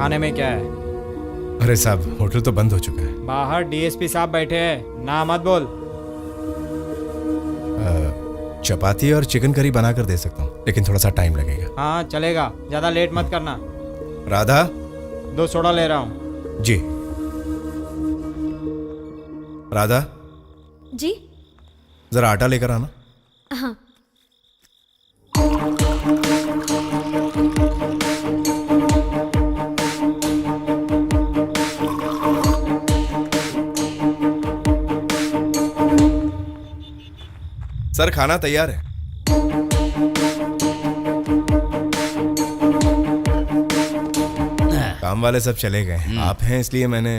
खाने में क्या है? अरे साहब, होटल तो बंद हो चुका है। बाहर डीएसपी साहब बैठे हैं, ना मत बोल। चपाती और चिकन करी बनाकर दे सकता हूँ, लेकिन थोड़ा सा टाइम लगेगा। हाँ चलेगा, ज्यादा लेट मत करना। राधा, 2 सोडा ले रहा हूँ। जी। राधा जी। जरा आटा लेकर आना। हाँ। सर, खाना तैयार है। काम वाले सब चले गए हैं, आप हैं इसलिए मैंने।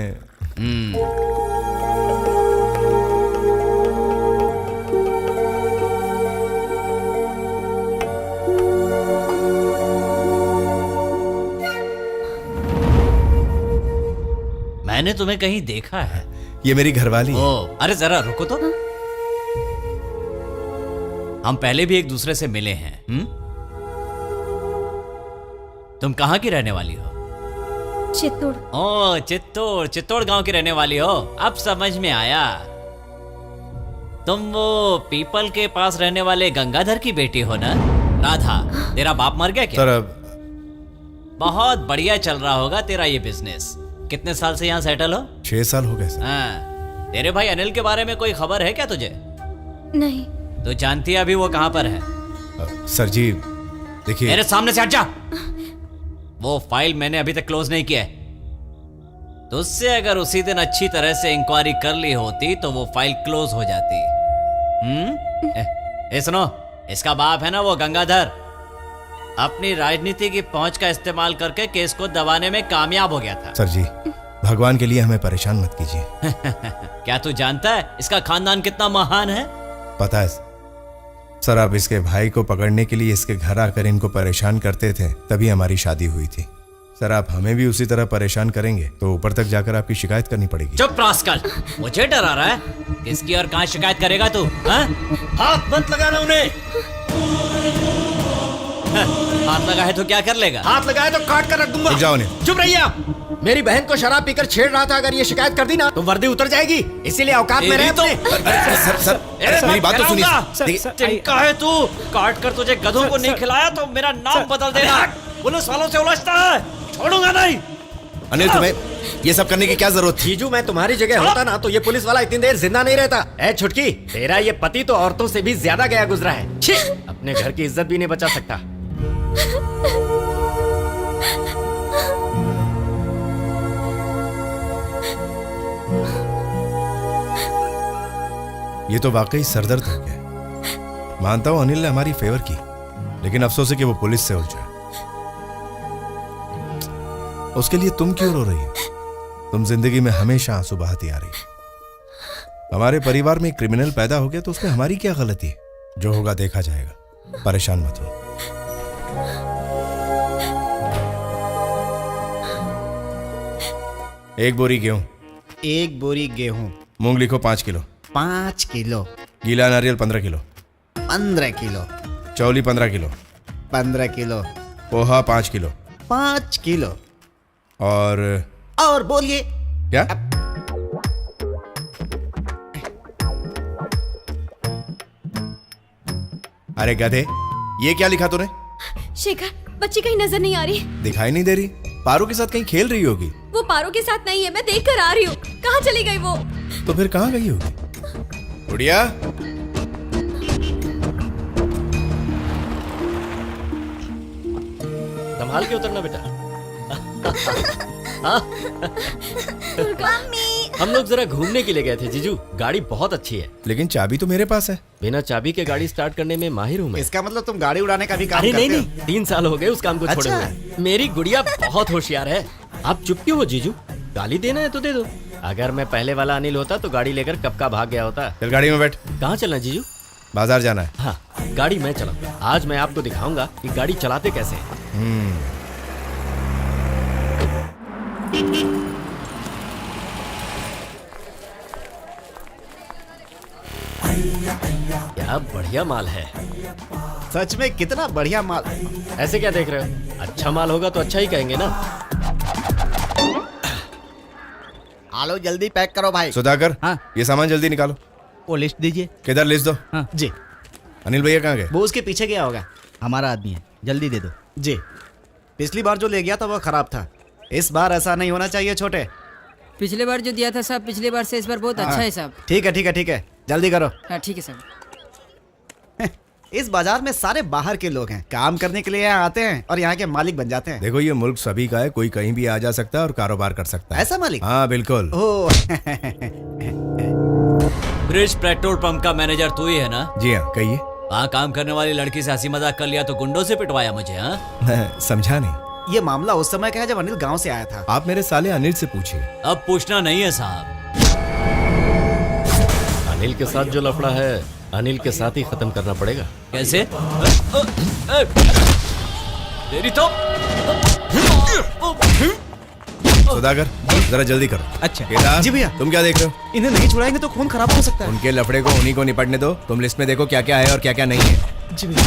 मैंने तुम्हें कहीं देखा है। ये मेरी घरवाली है। ओ, अरे जरा रुको तो। हम पहले भी एक दूसरे से मिले हैं। तुम कहाँ की रहने वाली हो? चित्तौड़। ओ, चित्तौड़। चित्तौड़ गांव की रहने वाली हो, अब समझ में आया। तुम वो पीपल के पास रहने वाले गंगाधर की बेटी हो ना? राधा, तेरा बाप मर गया क्या? सर, अब बहुत बढ़िया चल रहा होगा तेरा ये बिजनेस। कितने साल से यहाँ सेटल हो? 6 साल हो गए सर। हाँ, तेरे भाई अनिल के बारे में कोई खबर है क्या तुझे? नहीं। तो जानती है अभी वो कहाँ पर है? सर जी देखिए। मेरे सामने से हट जा। वो फाइल मैंने अभी तक क्लोज नहीं किया है। तुझसे अगर उसी दिन अच्छी तरह से इंक्वायरी कर ली होती तो वो फाइल क्लोज हो जाती। सुनो, इसका बाप है ना वो गंगाधर, अपनी राजनीति की पहुंच का इस्तेमाल करके केस को दबाने में कामयाब हो गया था। सर जी, भगवान के लिए हमें परेशान मत कीजिए। क्या तू जानता है इसका खानदान कितना महान है? पता है सर, आप इसके भाई को पकड़ने के लिए इसके घर आकर इनको परेशान करते थे, तभी हमारी शादी हुई थी। सर, आप हमें भी उसी तरह परेशान करेंगे तो ऊपर तक जाकर आपकी शिकायत करनी पड़ेगी। चुप रास्कल, मुझे डरा रहा है? किसकी और कहां शिकायत करेगा तू? हाथ मत लगाना उन्हें। हाथ लगा है तो क्या कर लेगा? हाथ लगाए तो काट कर रख दूंगा। रुक जाओ नहीं। चुप रहिए आप। मेरी बहन को शराब पीकर छेड़ रहा था, अगर ये शिकायत कर दी ना तो वर्दी उतर जाएगी, इसीलिए औकात में रहे अपने। सर, मेरी बात तो सुनिए। चिंका है तू? काट कर तुझे गधों को नहीं खिलाया तो मेरा नाम बदल देना। पुलिस वालों से उलझता है, छोड़ूंगा नहीं। अनिल, तुम्हें ये सब करने की क्या जरूरत थी? जीजू, मैं तुम्हारी जगह होता ना तो ये पुलिस वाला इतनी देर जिंदा नहीं रहता। ए छुटकी, तेरा ये पति तो औरतों से भी ज्यादा गया गुजरा है। छी, अपने घर की इज्जत भी नहीं बचा सकता। ये तो वाकई सरदर्द हो गया। मानता हूं अनिल ने हमारी फेवर की, लेकिन अफसोस है कि वो पुलिस से उलझा। उसके लिए तुम क्यों रो रही हो? तुम जिंदगी में हमेशा आंसू बहाती आ रही हो। हमारे परिवार में क्रिमिनल पैदा हो गया तो उसमें हमारी क्या गलती है? जो होगा देखा जाएगा, परेशान मत हो। एक बोरी गेहूं। 1 बोरी गेहूं। मूंग लिखो 5 किलो। 5 किलो। गीला नारियल 15 किलो। 15 किलो। चौली 15 kilo. 15 kilo. Poha 5 kilo. 5 kilo. और बोलिए। क्या? अरे गधे, ये क्या लिखा तूने? शेखर, बच्ची कहीं नजर नहीं आ रही। दिखाई नहीं दे रही? पारू के साथ कहीं खेल रही होगी। वो पारो के साथ नहीं है, मैं देख कर आ रही हूँ। कहाँ चली गई वो? तो फिर कहाँ गई होगी? गुड़िया, संभाल के उतरना बेटा। हम लोग जरा घूमने के लिए गए थे जीजू। गाड़ी बहुत अच्छी है। लेकिन चाबी तो मेरे पास है। बिना चाबी के गाड़ी स्टार्ट करने में माहिर हूँ मैं। इसका मतलब तुम गाड़ी उड़ाने का भी काम अरे करते नहीं हो? नहीं, 3 साल हो गए उस काम को छोड़े अच्छा। हुए। मेरी गुड़िया बहुत होशियार है। आप चुप क्यों हो जीजू? गाली देना है तो दे दो। अगर मैं पहले वाला अनिल होता तो गाड़ी लेकर कब का भाग गया होता। चल गाड़ी में बैठ। कहाँ चलना जीजू? बाजार जाना है। हाँ, गाड़ी मैं चलाऊंगा। आज मैं आपको दिखाऊंगा कि गाड़ी चलाते कैसे हैं। क्या बढ़िया माल है। सच में कितना बढ़िया माल। ऐसे क्या देख रहे हो? अच्छा माल होगा तो अच्छा ही कहेंगे ना। आलो जल्दी पैक करो भाई। सुधाकर, हाँ। ये सामान जल्दी निकालो। वो लिस्ट दीजिए। किधर लिस्ट दो। हाँ जी। अनिल भैया कहाँ गए? वो उसके पीछे गया होगा। हमारा आदमी है, जल्दी दे दो। जी, पिछली बार जो ले गया था वो खराब था। इस बार ऐसा नहीं होना चाहिए छोटे। पिछले बार जो दिया था साहब, पिछले बार से इस बार बहुत अच्छा है साहब। ठीक है ठीक है ठीक है, जल्दी करो। हाँ ठीक है साहब। इस बाजार में सारे बाहर के लोग हैं, काम करने के लिए यहाँ आते हैं और यहाँ के मालिक बन जाते हैं। देखो ये मुल्क सभी का है, कोई कहीं भी आ जा सकता है और कारोबार कर सकता है। ऐसा मालिक? हाँ बिल्कुल। ओह ब्रिज पेट्रोल पंप का मैनेजर तू ही है ना? जी हाँ, कहिए। वहाँ काम करने वाली लड़की से हंसी मजाक कर लिया तो गुंडों से पिटवाया मुझे? हाँ, मैं समझा नहीं। ये मामला उस समय का है जब अनिल गांव से आया था। आप मेरे साले अनिल से पूछिए। अब पूछना नहीं है साहब। अनिल के साथ जो लफड़ा है अनिल के साथ ही खत्म करना पड़ेगा। कैसे? तेरी तो सुधाकर, जरा जल्दी करो। अच्छा। केदार, जी भैया। तुम क्या देख रहे हो? इन्हें नहीं छुड़ाएंगे तो खून खराब हो सकता है। उनके लफड़े को उन्हीं को निपटने दो। तुम लिस्ट में देखो क्या क्या है और क्या क्या नहीं है। जी भैया।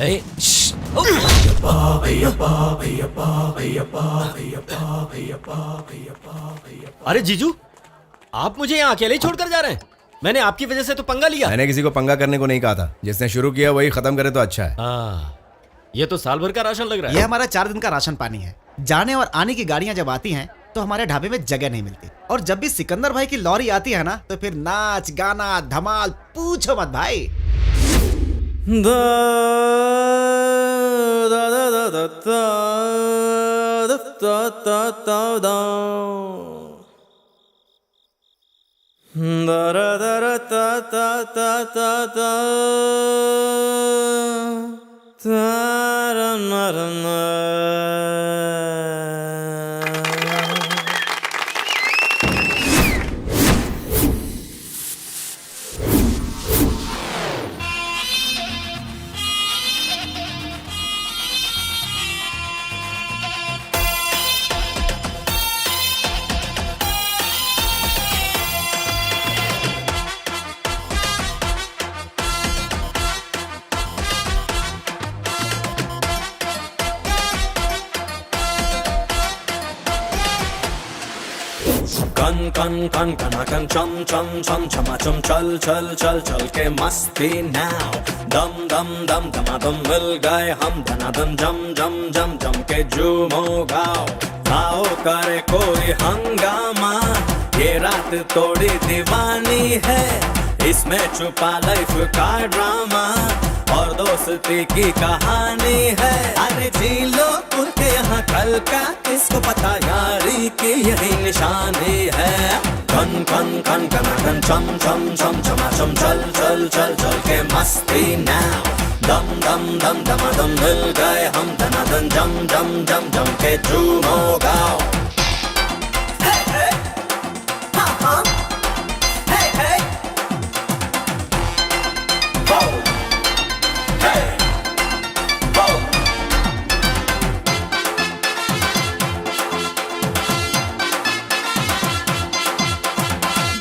ए, श्श्श। अरे जीजू, आप मुझे यहाँ अकेले ही छोड़कर जा रहे हैं? मैंने आपकी वजह से तो पंगा लिया। मैंने किसी को पंगा करने को नहीं कहा था। जिसने शुरू किया वही खत्म करे तो अच्छा है। ये तो साल भर का राशन लग रहा है। ये हमारा 4 दिन का राशन पानी है। जाने और आने की गाड़ियां जब आती हैं तो हमारे ढाबे में जगह नहीं मिलती, और जब भी सिकंदर भाई की लॉरी आती है ना तो फिर नाच गाना धमाल पूछो मत भाई। कन कन कन कना कन चम चम चम छमा चम चल चल चल चल के मस्ती नाउ दम दम दम दमादम मिल गए हम धनादम जम जम जम जम के झूमो गाओ आओ करे कोई हंगामा ये रात थोड़ी दीवानी है इसमें छुपा लाइफ का ड्रामा और दोस्ती की कहानी है अरे जी लो खुल के यहाँ कल का किसको पता यारी की यही निशानी है कन कन कन कना कन चम चम चम चमा चम चल चल चल चल के मस्ती नाउ दम दम दम दमादम मिल गए हम धनादन जम जम जम जम के झूमो गाओ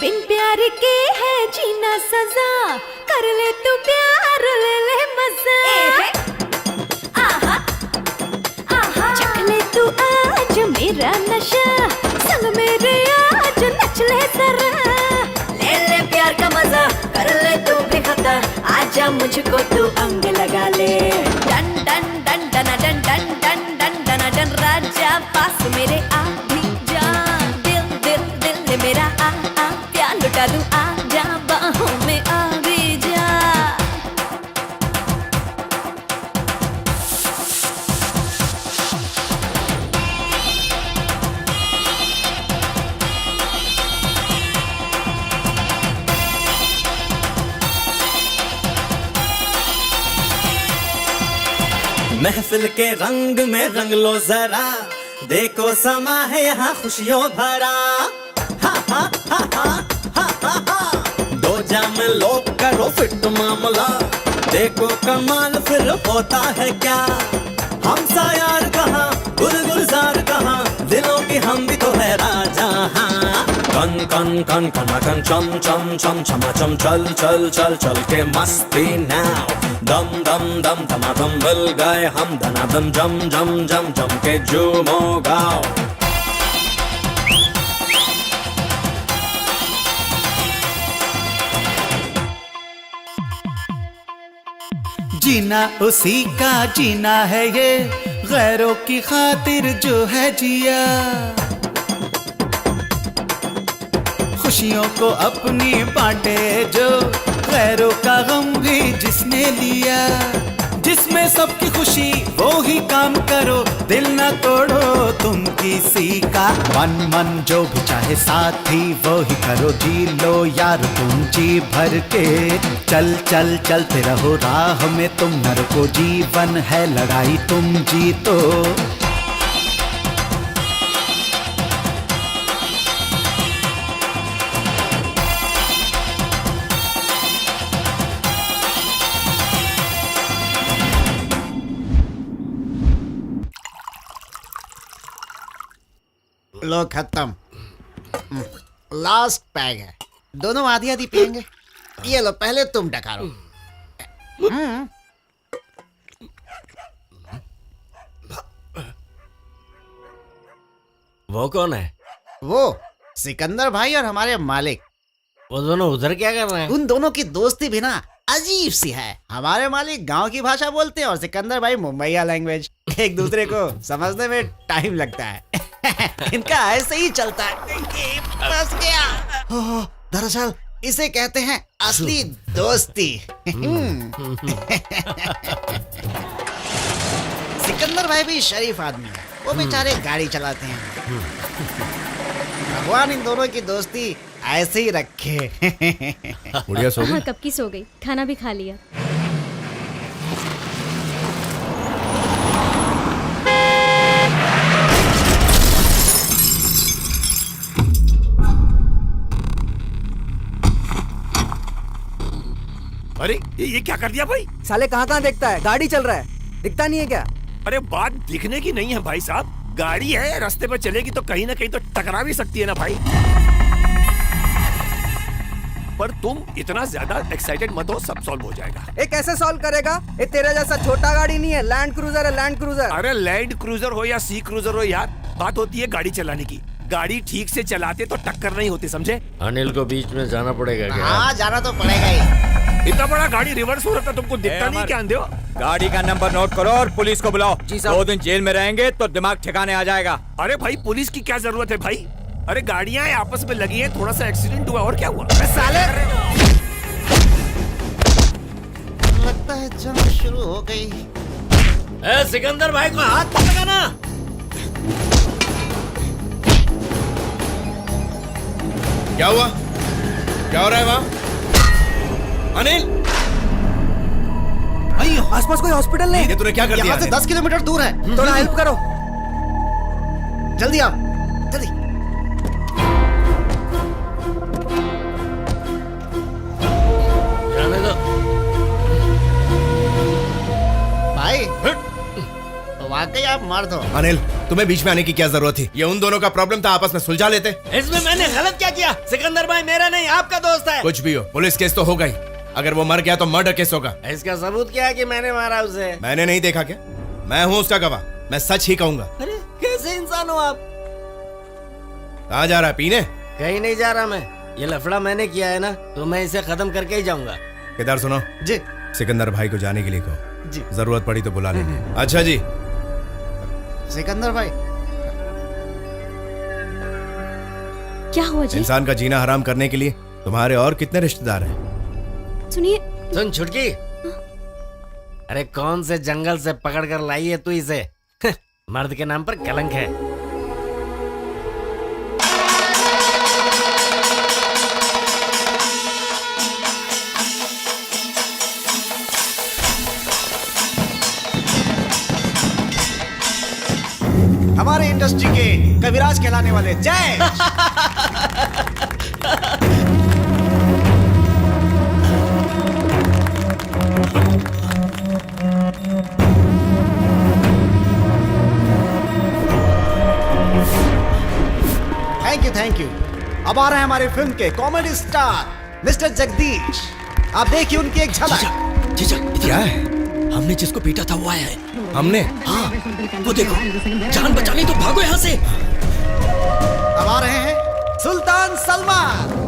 बिन प्यार के है जीना सजा कर ले तू प्यार ले ले मजा आहा आहा चख ले तू आज मेरा नशा संग मेरे आज नच ले जरा ले ले प्यार का मजा कर ले तू भी खता आजा मुझको तू अंग लगा ले डन डन डन डन डन डन डन डन डन डन राजा पास मेरे आ भी जा दिल दिल दिल मेरा आ प्यार लुटा दूं आजा बाहों में आ भी जा महफिल के रंग में रंग लो जरा देखो समा है यहाँ खुशियों भरा हा हा हा हा हा हा हा दो जाम लोग करो फिट मामला देखो कमाल फिर होता है क्या, हम सा यार कहाँ गुलजार कहाँ, दिलों की हम भी तो है राजा। हाँ कन कन कन कन चम चम चम छमा चम चल चल चल चल के मस्ती नाउ, दम दम दम दमादम मिल गए हम धनादम जम जम जम जम के झूमो गाओ। जीना उसी का जीना है ये, गैरों की खातिर जो है जिया, खुशियों को अपनी बांटे जो, गैरों का गम भी जिसने लिया, जिसमें सबकी खुशी वो ही काम करो, दिल न तोड़ो तुम किसी का, मन मन जो भी चाहे साथी वो ही करो, जी लो यार तुम जी भर के, चल चल चलते रहो राह में तुम न रुको, जीवन है लड़ाई तुम जीतो। लो खत्म, लास्ट पैग है, दोनों आधी आधी पियेंगे। ये लो पहले तुम डकारो। वो कौन है? वो सिकंदर भाई और हमारे मालिक। वो दोनों उधर क्या कर रहे हैं? उन दोनों की दोस्ती भी ना अजीब सी है। हमारे मालिक गांव की भाषा बोलते हैं और सिकंदर भाई मुंबईया लैंग्वेज। एक दूसरे को समझने में टाइम लगता है। इनका ऐसे ही चलता है। फंस गया। दरअसल इसे कहते हैं असली दोस्ती। सिकंदर भाई भी शरीफ आदमी है, वो बेचारे गाड़ी चलाते हैं। भगवान इन दोनों की दोस्ती ऐसे ही रखे। बुढ़िया सो गई? हाँ कब की सो गई, खाना भी खा लिया। अरे ये क्या कर दिया भाई? साले कहाँ देखता है, गाड़ी चल रहा है, दिखता नहीं है क्या? अरे बात दिखने की नहीं है भाई साहब, गाड़ी है, रास्ते पर चलेगी तो कहीं ना कहीं तो टकरा भी सकती है ना भाई। पर तुम इतना ज्यादा एक्साइटेड मत हो, सब सॉल्व हो जाएगा। ये कैसे सॉल्व करेगा? ये तेरे जैसा छोटा गाड़ी नहीं है, लैंड क्रूजर है, लैंड क्रूजर। अरे लैंड क्रूजर हो या सी क्रूजर हो यार, बात होती है गाड़ी चलाने की। गाड़ी ठीक से चलाते तो टक्कर नहीं होती, समझे? अनिल को बीच में जाना पड़ेगा क्या? हाँ जाना तो पड़ेगा ही। इतना बड़ा गाड़ी रिवर्स हो रहा था, तुमको दिखता नहीं क्या अंधे हो? गाड़ी का नंबर नोट करो और पुलिस को बुलाओ। 2 दिन जेल में रहेंगे तो दिमाग ठिकाने आ जाएगा। अरे भाई पुलिस की क्या जरूरत है भाई? अरे गाड़ियां आपस में लगी हैं, थोड़ा सा एक्सीडेंट हुआ और क्या हुआ? साले लगता है जंग शुरू हो गई। ए, सिकंदर भाई को हाथ मत लगाना। क्या हुआ? क्या हो रहा है वहाँ? अनिल, भाई आसपास कोई हॉस्पिटल नहीं। ये तूने क्या कर दिया? यहाँ से 10 किलोमीटर दूर है। थोड़ा हेल्प करो। जल्दी आओ, जल्दी। जाने दो भाई, तो वाकई आप मर्द हो। अनिल, तुम्हें बीच में आने की क्या जरूरत थी? ये उन दोनों का प्रॉब्लम था, आपस में सुलझा लेते। इसमें मैंने गलत क्या किया? सिकंदर भाई मेरा नहीं आपका दोस्त है। कुछ भी हो, पुलिस केस तो होगा ही। अगर वो मर गया तो मर्डर केस होगा। इसका सबूत क्या है कि मैंने मारा उसे? मैंने नहीं देखा क्या? मैं हूँ उसका गवाह, मैं सच ही कहूंगा। अरे कैसे इंसान हो आप? कहाँ जा रहा है? पीने? कहीं नहीं जा रहा मैं, ये लफड़ा मैंने किया है ना, तो मैं इसे खत्म करके ही जाऊंगा। किधर सुनो जी। सिकंदर भाई को जाने के लिए कहो जी। जरूरत पड़ी तो बुला लेंगे। अच्छा जी। सिकंदर भाई, क्या हुआ जी? इंसान का जीना हराम करने के लिए तुम्हारे और कितने रिश्तेदार हैं? सुनिए। सुन छुटकी, अरे कौन से जंगल से पकड़ कर लाई है तू इसे? मर्द के नाम पर कलंक है। हमारे इंडस्ट्री के कविराज कहलाने वाले जय। अब आ रहे हैं हमारी फिल्म के कॉमेडी स्टार मिस्टर जगदीश। आप देखिए उनकी एक झलक। जीजा क्या है? हमने जिसको पीटा था वो आया है। हमने? हाँ वो देखो, जान बचानी तो भागो यहाँ से। अब आ रहे हैं सुल्तान सलमान।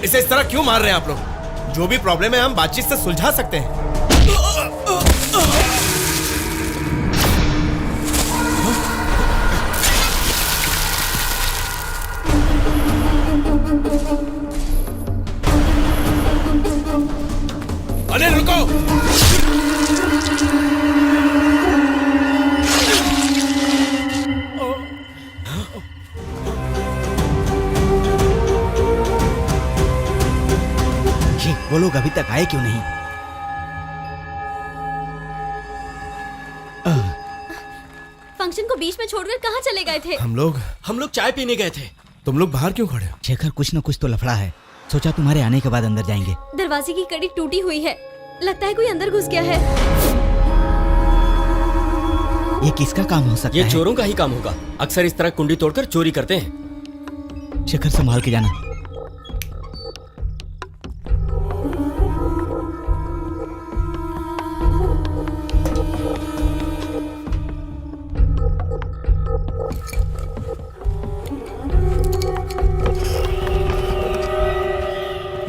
इसे इस तरह क्यों मार रहे हैं आप लोग? जो भी प्रॉब्लम है हम बातचीत से सुलझा सकते हैं। अनिल रुको! वो लोग अभी तक आए क्यों नहीं? फंक्शन को बीच में छोड़कर कहाँ चले गए थे? हम लोग चाय पीने गए थे। तुम लोग बाहर क्यों खड़े हो? शेखर, कुछ न कुछ तो लफड़ा है। सोचा तुम्हारे आने के बाद अंदर जाएंगे। दरवाजे की कड़ी टूटी हुई है, लगता है कोई अंदर घुस गया है। ये किसका काम हो सकता है? ये चोरों का ही काम होगा। अक्सर इस तरह कुंडी तोड़कर चोरी करते हैं। शेखर, संभाल के जाना।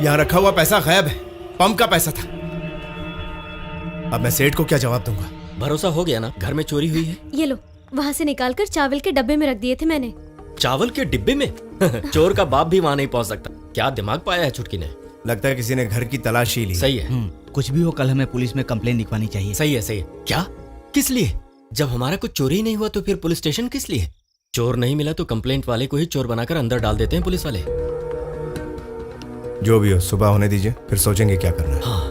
यहाँ रखा हुआ पैसा गायब है। पंप का पैसा था। अब मैं सेठ को क्या जवाब दूंगा? भरोसा हो गया ना, घर में चोरी हुई है। ये लो, वहाँ से निकालकर चावल के डब्बे में रख दिए थे मैंने। चावल के डिब्बे में? चोर का बाप भी वहाँ नहीं पहुँच सकता। क्या दिमाग पाया है छुटकी ने। लगता है किसी ने घर की तलाशी ली। सही है। कुछ भी हो, कल हमें पुलिस में कंप्लेन लिखवानी चाहिए। सही है, सही है। क्या? किस लिए? जब हमारा कुछ चोरी ही नहीं हुआ तो फिर पुलिस स्टेशन किस लिए? चोर नहीं मिला तो कंप्लेंट वाले को ही चोर बनाकर अंदर डाल देते हैं पुलिस वाले। जो भी हो, सुबह होने दीजिए, फिर सोचेंगे क्या करना है। हाँ।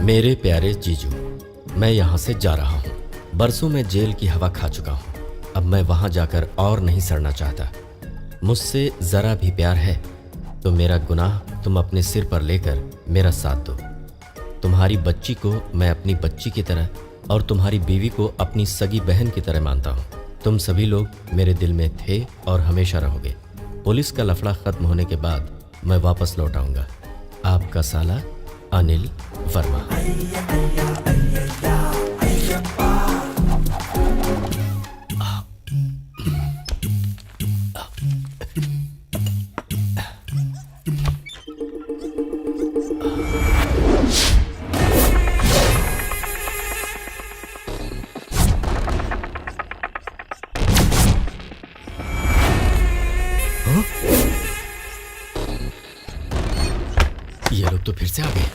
मेरे प्यारे जीजू, मैं यहाँ से जा रहा हूँ। बरसों में जेल की हवा खा चुका हूँ। अब मैं वहाँ जाकर और नहीं सड़ना चाहता। मुझसे जरा भी प्यार है तो मेरा गुनाह तुम अपने सिर पर लेकर मेरा साथ दो। तुम्हारी बच्ची को मैं अपनी बच्ची की तरह और तुम्हारी बीवी को अपनी सगी बहन की तरह मानता हूँ। तुम सभी लोग मेरे दिल में थे और हमेशा रहोगे। पुलिस का लफड़ा खत्म होने के बाद मैं वापस लौट आऊंगा। आपका साला अनिल वर्मा। ये लोग तो फिर से आ गए।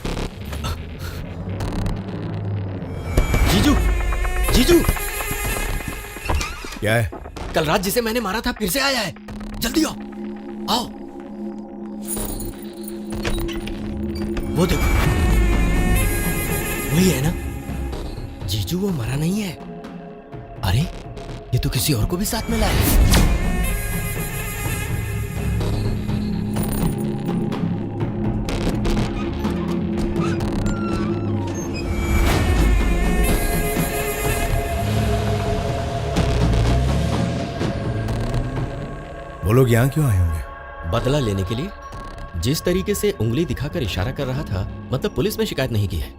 जीजू, जीजू, क्या है? कल रात जिसे मैंने मारा था फिर से आया है। जल्दी आओ, आओ। वो देखो, वही है ना? जीजू वो मरा नहीं है। अरे ये तो किसी और को भी साथ में लाया है। वो लोग यहाँ क्यों आए होंगे? बदला लेने के लिए। जिस तरीके से उंगली दिखाकर इशारा कर रहा था, मतलब पुलिस में शिकायत नहीं की है।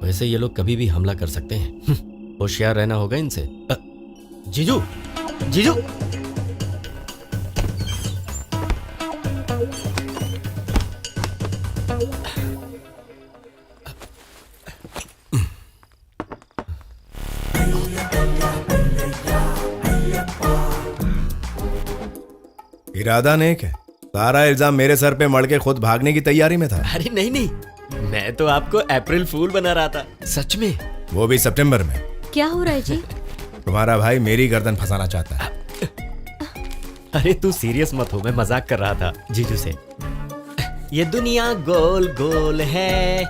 वैसे ये लोग कभी भी हमला कर सकते हैं। होशियार रहना होगा इनसे। जीजू, जीजू। इरादा नेक है, सारा इल्जाम मेरे सर पे मड़ के खुद भागने की तैयारी में था। अरे नहीं नहीं, मैं तो आपको अप्रैल फूल बना रहा था, सच में। वो भी सितंबर में। क्या हो रहा है जी? तुम्हारा भाई मेरी गर्दन फंसाना चाहता है। अरे तू सीरियस मत हो, मैं मजाक कर रहा था जीजू से। ये दुनिया गोल गोल है।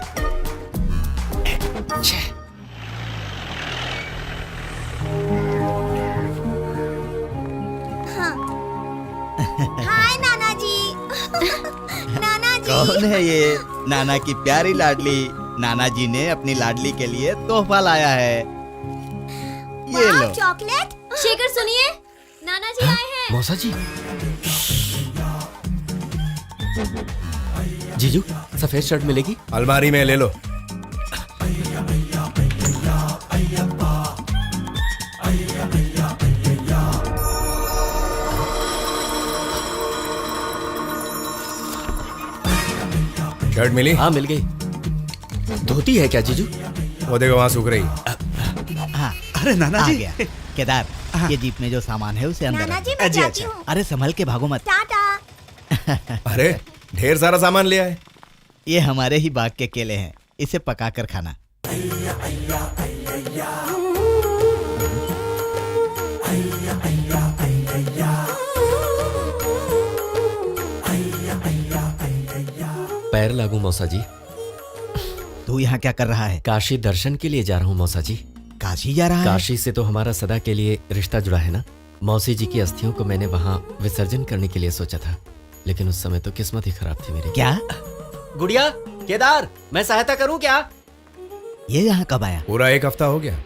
हाय नाना जी। नाना जी। कौन है ये? नाना की प्यारी लाडली। नाना जी ने अपनी लाडली के लिए तोहफा लाया है। ये लो चॉकलेट। शेखर सुनिए, नाना जी आए हैं। मौसा जी। जीजू, सफेद शर्ट मिलेगी? अलमारी में ले लो। शर्ट मिली? हाँ मिल गई। धोती है क्या जीजू? वो देखो वहां सूख रही है। हाँ, अरे नाना जी। गया। केदार, ये जीप में जो सामान है उसे अंदर नाना रख। जी मैं जी, जाती अच्छा। हूँ। अरे संभल के भागो मत। टाटा। अरे ढेर सारा सामान ले आए। ये हमारे ही बाग के केले हैं, इसे पका कर खाना। पैर लागू मौसा जी। तू यहाँ क्या कर रहा है? काशी दर्शन के लिए जा रहा हूँ मौसा जी। काशी जा रहा है? काशी से तो हमारा सदा के लिए रिश्ता जुड़ा है ना। मौसी जी की अस्थियों को मैंने वहाँ विसर्जन करने के लिए सोचा था, लेकिन उस समय तो किस्मत ही खराब थी मेरी। क्या? गुड़िया, केदार, मैं सहायता करूँ क्या? ये यहाँ कब आया? पूरा 1 हफ्ता हो गया।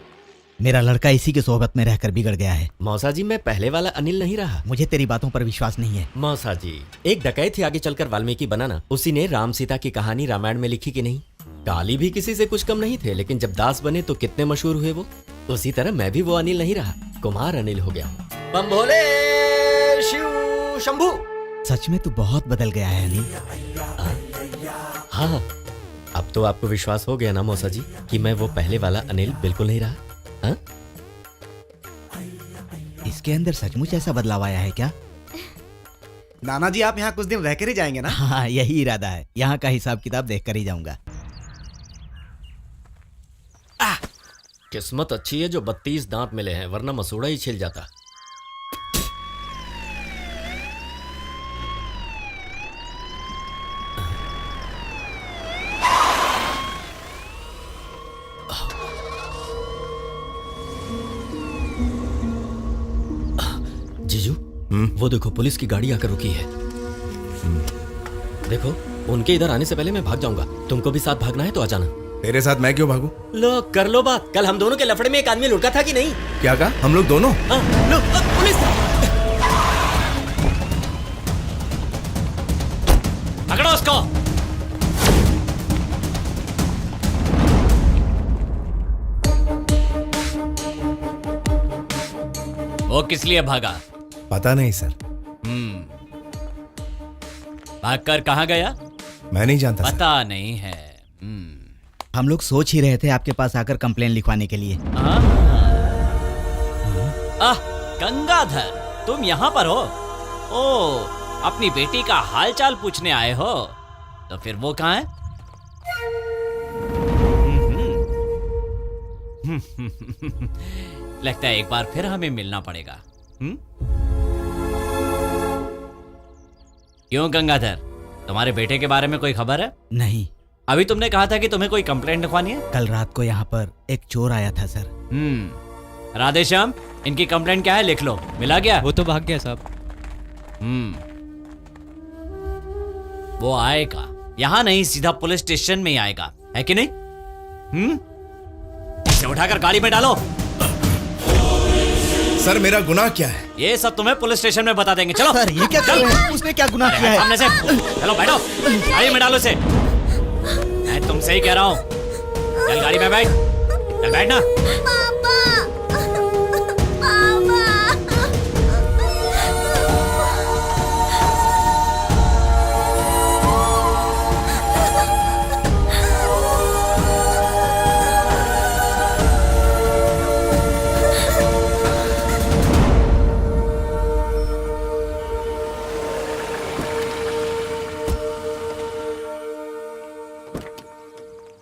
मेरा लड़का इसी की सोहबत में रहकर बिगड़ गया है। मौसा जी, मैं पहले वाला अनिल नहीं रहा। मुझे तेरी बातों पर विश्वास नहीं है। मौसा जी, एक डकैत ही आगे चलकर वाल्मीकि बना ना। उसी ने राम सीता की कहानी रामायण में लिखी कि नहीं? काली भी किसी से कुछ कम नहीं थे, लेकिन जब दास बने तो कितने मशहूर हुए वो। उसी तरह मैं भी वो अनिल नहीं रहा, कुमार अनिल हो गया। बम भोले शिव शंभू। सच में तू बहुत बदल गया है अनिल। हाँ, अब तो आपको विश्वास हो गया ना मौसा जी कि मैं वो पहले वाला अनिल बिल्कुल नहीं रहा। हाँ? इसके अंदर सचमुच ऐसा बदलाव आया है क्या? नाना जी आप यहाँ कुछ दिन रहकर ही जाएंगे ना? हाँ, यही इरादा है। यहाँ का हिसाब किताब देख कर ही जाऊंगा। किस्मत अच्छी है जो 32 दांत मिले हैं, वरना मसूड़ा ही छिल जाता। जीजू, वो देखो पुलिस की गाड़ी आकर रुकी है। देखो, उनके इधर आने से पहले मैं भाग जाऊंगा। तुमको भी साथ भागना है तो आ जाना। तेरे साथ मैं क्यों भागूं? लो कर लो बात। कल हम दोनों के लफड़े में एक आदमी लुढ़का था कि नहीं? क्या कहा? हम लोग दोनों? हाँ, लो पुलिस। पकड़ो उसको। वो किस लिए भागा? पता नहीं सर। भागकर कहाँ गया? मैं नहीं जानता सर। पता नहीं है। हम लोग सोच ही रहे थे आपके पास आकर कंप्लेन लिखवाने के लिए। गंगाधर, तुम यहाँ पर हो? ओ, अपनी बेटी का हालचाल पूछने आए हो? तो फिर वो कहाँ है? लगता है एक बार फिर हमें मिलना पड़ेगा। क्यों गंगाधर, तुम्हारे बेटे के बारे में कोई खबर है? नहीं। अभी तुमने कहा था कि तुम्हें कोई कंप्लेंट लिखवानी है। कल रात को यहाँ पर एक चोर आया था सर। राधेश्याम, इनकी कंप्लेंट क्या है? लिख लो। मिला गया? वो तो भाग गया साहब। वो आएगा, यहाँ नहीं, सीधा पुलिस स्टेशन में ही आएगा, है कि नहीं? इसे उठाकर गाड़ी में डालो। सर मेरा गुनाह क्या है? ये सब तुम्हें पुलिस स्टेशन में बता देंगे। चलो सर ये क्या कर रहे हैं? उसने क्या गुनाह किया है? सामने से चलो, बैठो, गाड़ी में डालो इसे। मैं तुमसे ही कह रहा हूँ, चल गाड़ी में बैठ, चल बैठ ना।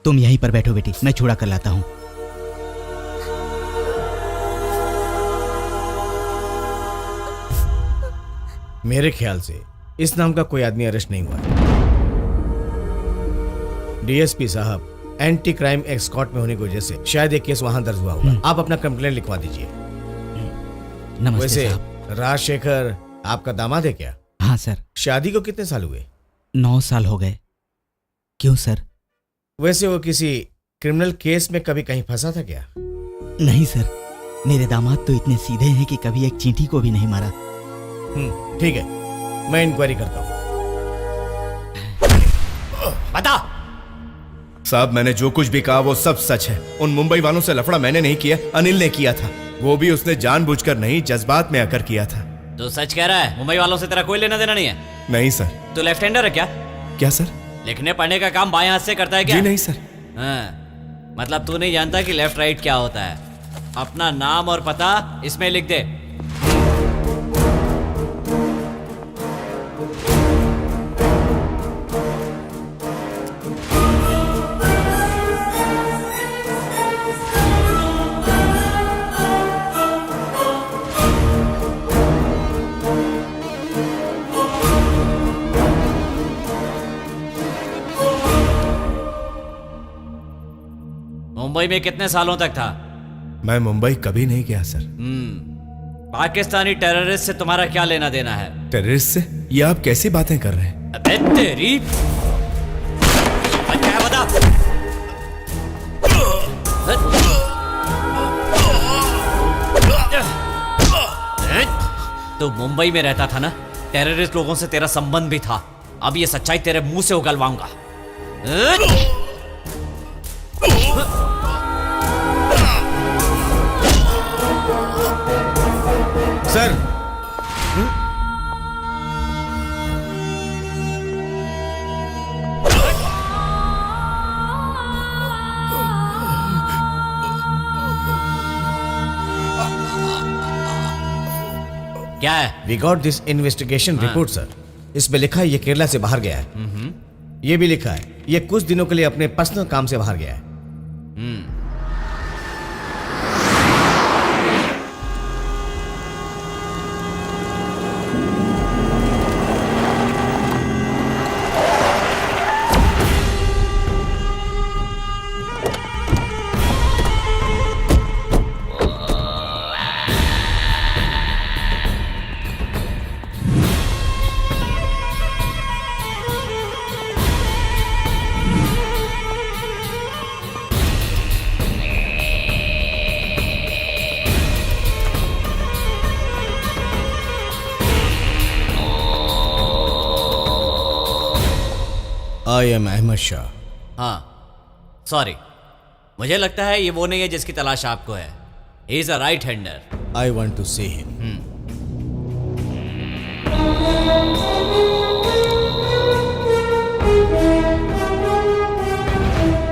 तुम यहीं पर बैठो बेटी, मैं छुड़ा कर लाता हूँ। मेरे ख्याल से इस नाम का कोई आदमी अरेस्ट नहीं हुआ। डीएसपी साहब एंटी क्राइम एस्कॉर्ट में होने की वजह से शायद एक केस वहां दर्ज हुआ होगा। आप अपना कंप्लेंट लिखवा दीजिए। नमस्ते वैसे साहब। राजशेखर आपका दामाद है क्या? हाँ सर। शादी को कितने साल हुए? 9 साल हो गए। क्यों सर? वैसे वो किसी क्रिमिनल केस में कभी कहीं फंसा था क्या? नहीं सर, मेरे दामाद तो इतने सीधे हैं कि कभी एक चींटी को भी नहीं मारा। ठीक है, मैं इंक्वायरी करता हूँ। बता। साहब मैंने जो कुछ भी कहा वो सब सच है। उन मुंबई वालों से लफड़ा मैंने नहीं किया, अनिल ने किया था। वो भी उसने जानबूझकर नहीं, जज्बात में आकर किया था। तो सच कह रहा है? मुंबई वालों से तेरा कोई लेना देना नहीं है? नहीं सर। तो लेफ्ट हैंडर है क्या? क्या सर? लिखने पढ़ने का काम बाएं हाथ से करता है क्या? जी नहीं सर। हाँ, मतलब तू नहीं जानता कि लेफ्ट राइट क्या होता है। अपना नाम और पता इसमें लिख दे। मुंबई में कितने सालों तक था? मैं मुंबई कभी नहीं गया सर। पाकिस्तानी टेररिस्ट से तुम्हारा क्या लेना देना है? टेररिस्ट से? ये आप कैसी बातें कर रहे हैं? अबे तेरी, क्या बता? तो मुंबई में रहता था ना, टेररिस्ट लोगों से तेरा संबंध भी था। अब ये सच्चाई तेरे मुंह से उगलवाऊंगा। सर, क्या है? We got this investigation report sir. इसमें लिखा है ये केरला से बाहर गया है। ये भी लिखा है ये कुछ दिनों के लिए अपने पर्सनल काम से बाहर गया है। I am Ahmad Shah. हाँ, सॉरी, मुझे लगता है ये वो नहीं है जिसकी तलाश आपको है। He is a right hander. I want to see him.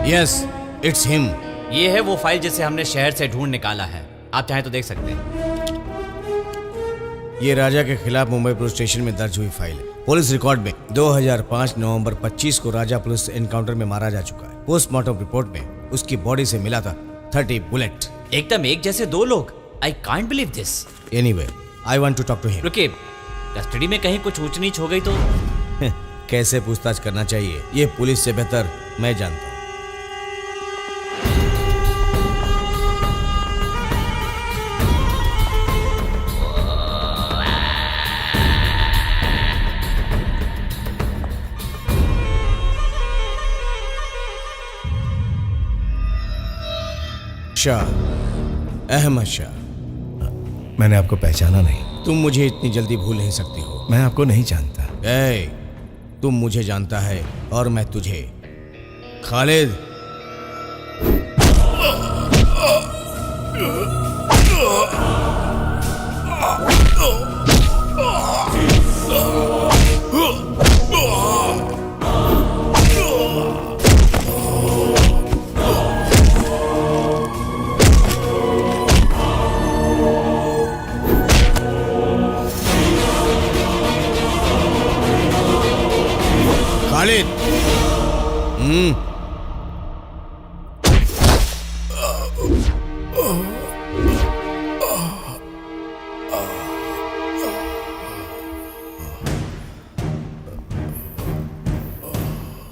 Yes, it's him. ये है वो फाइल जिसे हमने शहर से ढूंढ निकाला है। आप चाहें तो देख सकते हैं। ये राजा के खिलाफ मुंबई पुलिस स्टेशन में दर्ज हुई फाइल है। पुलिस रिकॉर्ड में 2005 नवंबर 25 को राजा पुलिस एनकाउंटर में मारा जा चुका है। पोस्टमार्टम रिपोर्ट में उसकी बॉडी से मिला था 30 बुलेट। एकदम एक जैसे दो लोग। I can't believe this. Anyway, I want to talk to him. रुकिए, कस्टडी में कहीं कुछ ऊंच नीच हो गई तो? कैसे पूछताछ करना चाहिए ये पुलिस से बेहतर मैं जानता हूँ। शाह, अहमद शाह। मैंने आपको पहचाना नहीं। तुम मुझे इतनी जल्दी भूल नहीं सकती हो। मैं आपको नहीं जानता। तुम मुझे जानता है और मैं तुझे। Khalid. Khalid.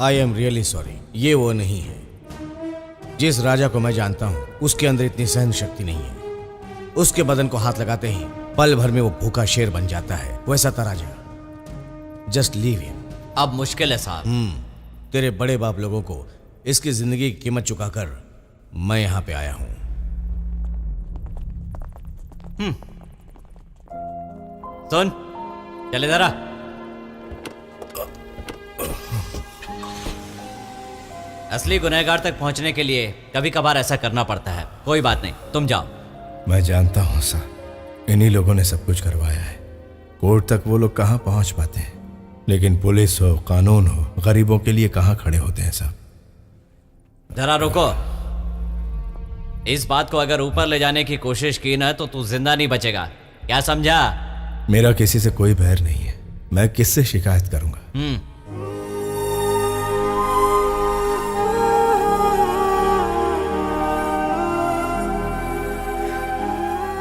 I am really sorry. ये वो नहीं है। जिस राजा को मैं जानता हूं उसके अंदर इतनी सहन शक्ति नहीं है। उसके बदन को हाथ लगाते ही पल भर में वो भूखा शेर बन जाता है। वैसा था राजा। Just leave him. अब मुश्किल है साहब। तेरे बड़े बाप लोगों को इसकी जिंदगी की कीमत चुकाकर मैं यहां पे आया हूं। सुन, चले जरा। असली गुनहगार तक पहुंचने के लिए कभी कभार ऐसा करना पड़ता है। कोई बात नहीं, तुम जाओ। मैं जानता हूं सर, इन्हीं लोगों ने सब कुछ करवाया है। कोर्ट तक वो लोग कहां पहुंच पाते हैं, लेकिन पुलिस हो, कानून हो, गरीबों के लिए कहां खड़े होते हैं साहब। जरा रुको। इस बात को अगर ऊपर ले जाने की कोशिश की ना तो तू जिंदा नहीं बचेगा। क्या समझा? मेरा किसी से कोई बैर नहीं है। मैं किससे शिकायत करूंगा?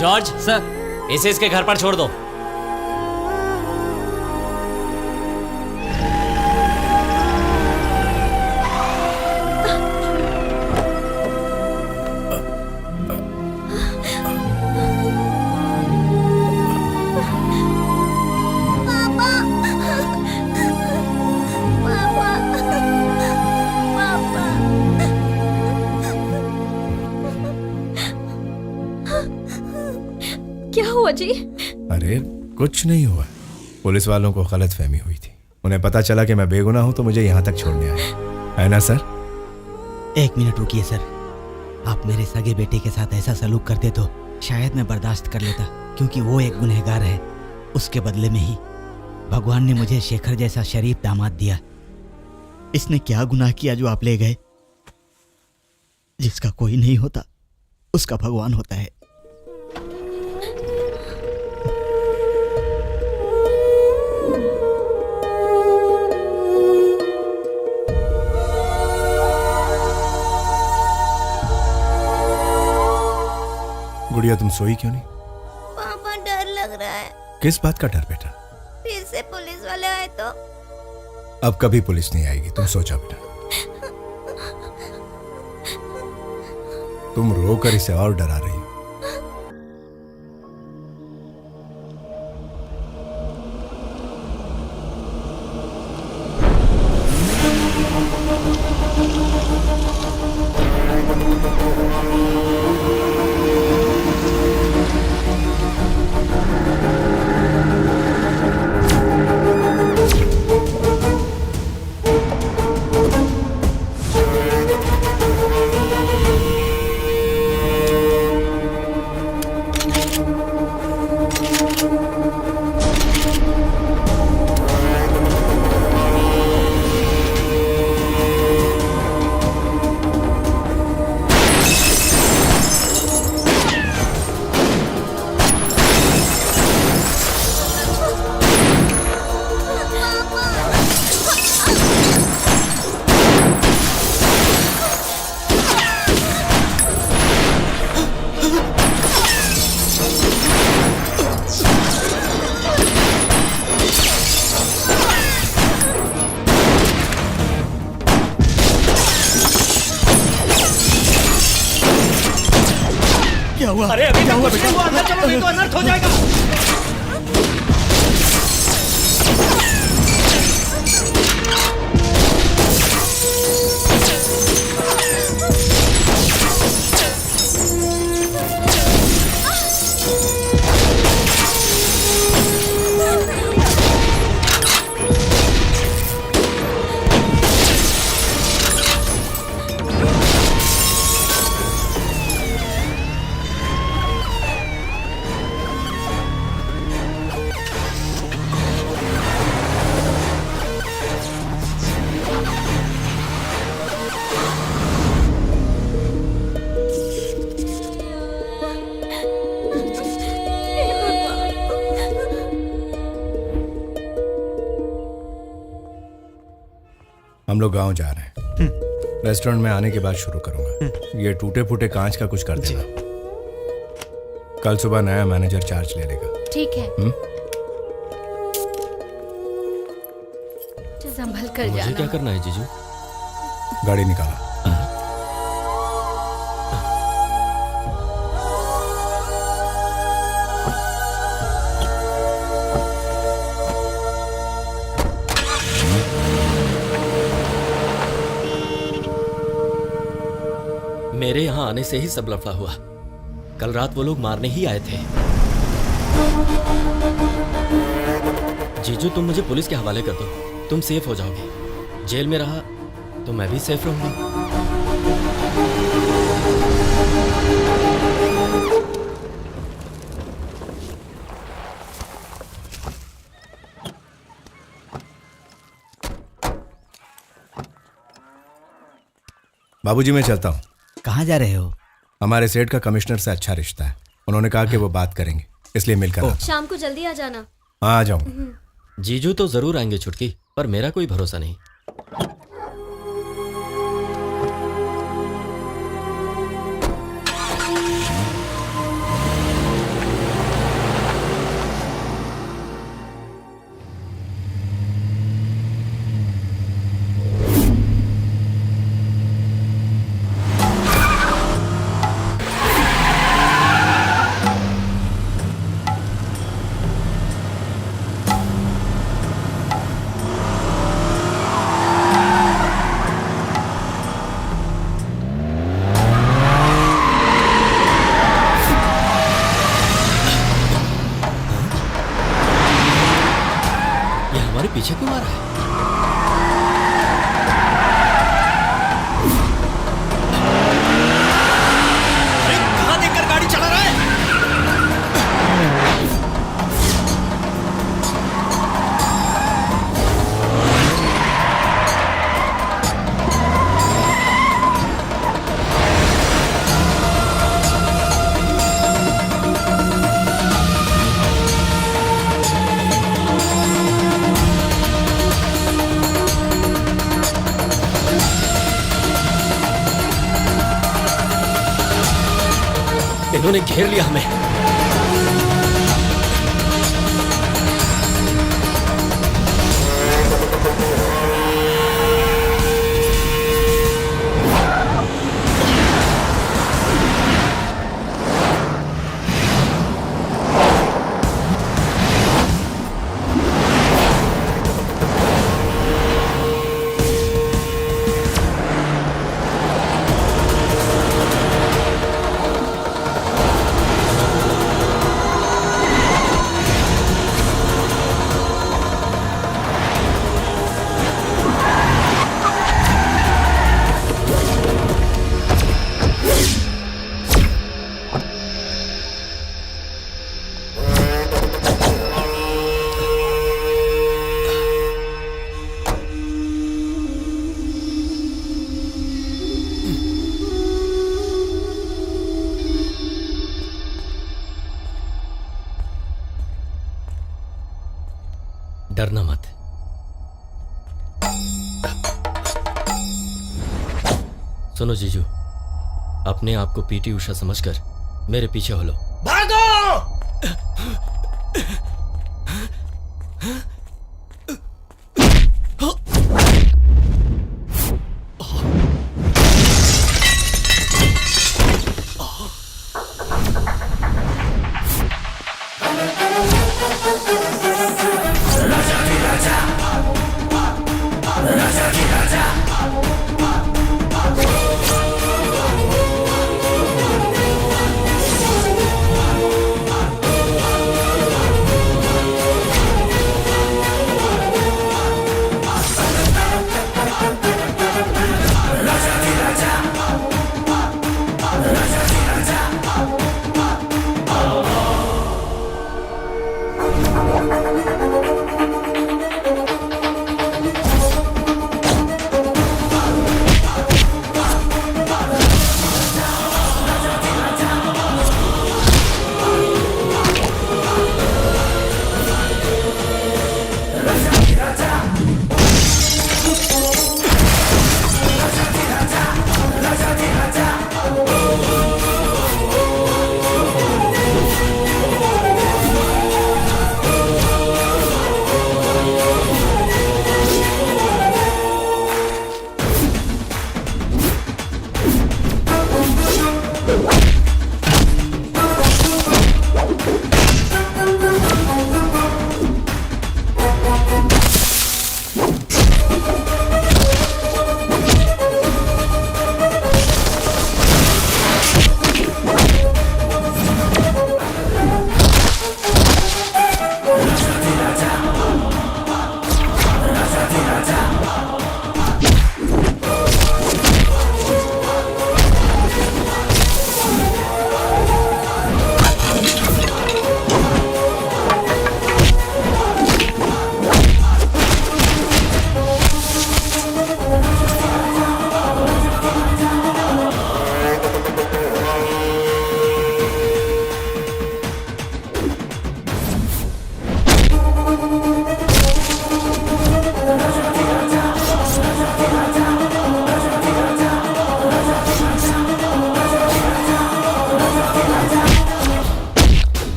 जॉर्ज सर, इसे इसके घर पर छोड़ दो। क्या हुआ जी? अरे कुछ नहीं हुआ। पुलिस वालों को गलतफहमी हुई थी। उन्हें पता चला कि मैं बेगुनाह हूं तो मुझे यहां तक छोड़ने आए, है ना सर? एक मिनट रुकिए सर। आप मेरे सगे बेटे के साथ ऐसा सलूक करते तो शायद मैं बर्दाश्त कर लेता, क्योंकि वो एक गुनहगार है। उसके बदले में ही भगवान ने मुझे शेखर जैसा शरीफ दामाद दिया। इसने क्या गुनाह किया जो आप ले गए? जिसका कोई नहीं होता उसका भगवान होता है। गुड़िया, तुम सोई क्यों नहीं? पापा, डर लग रहा है। किस बात का डर बेटा? फिर से पुलिस वाले आए तो? अब कभी पुलिस नहीं आएगी, तुम सो जाओ बेटा। तुम रोकर इसे और डरा रही हो। क्या हुआ? अरे अभी क्या हुआ कुछ बेटा? नहीं हुआ, अंदर चलो नहीं तो अनर्थ हो जाएगा। हम लोग गांव जा रहे हैं। रेस्टोरेंट में आने के बाद शुरू करूंगा। ये टूटे फूटे कांच का कुछ कर देना। कल सुबह नया मैनेजर चार्ज ले लेगा। ठीक है। संभल कर मुझे जाना। क्या करना है जीजू? गाड़ी निकाला। मेरे यहाँ आने से ही सब लफड़ा हुआ। कल रात वो लोग मारने ही आए थे। जीजू तुम मुझे पुलिस के हवाले कर दो, तुम सेफ हो जाओगे। जेल में रहा तो मैं भी सेफ रहूंगा। बाबूजी मैं चलता हूँ। कहाँ जा रहे हो? हमारे सेठ का कमिश्नर से अच्छा रिश्ता है। उन्होंने कहा कि वो बात करेंगे, इसलिए मिलकर आता शाम को जल्दी आ जाना। हूँ। हाँ आ जाऊंगा। जीजू तो जरूर आएंगे छुटकी, पर मेरा कोई भरोसा नहीं। पीछे क्यों आ रहा है? अरे कहां देखकर गाड़ी चला रहा है? इन्होंने घेर लिया हमें। डरना मत। सुनो जीजू, अपने आप को पीटी उषा समझकर मेरे पीछे हो लो। भागो!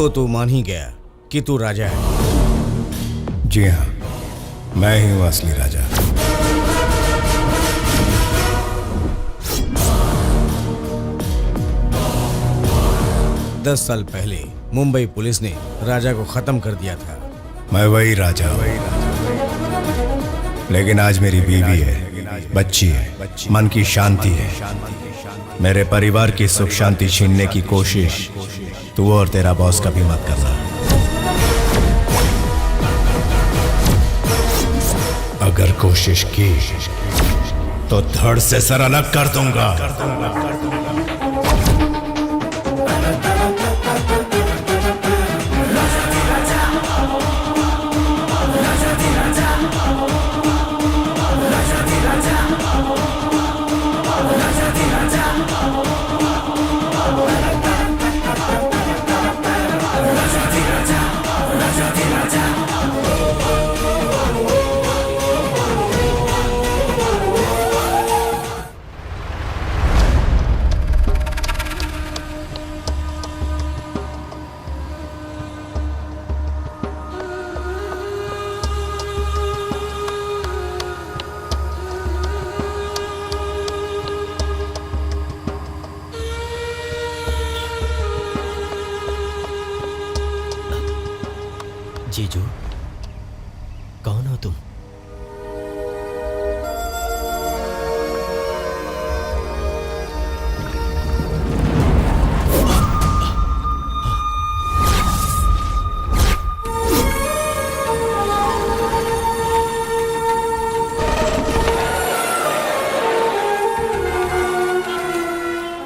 तो तू मान ही गया कि तू राजा है। जी हाँ, मैं ही हूँ असली राजा। दस साल पहले मुंबई पुलिस ने राजा को खत्म कर दिया था। मैं वही राजा हूँ, लेकिन आज मेरी बीवी है, बच्ची है, मन की शांति है। मेरे परिवार की सुख शांति छीनने की कोशिश तू और तेरा बॉस कभी मत करना। अगर कोशिश की तो धड़ से सर अलग कर दूंगा। जीजू, कौन हो तुम?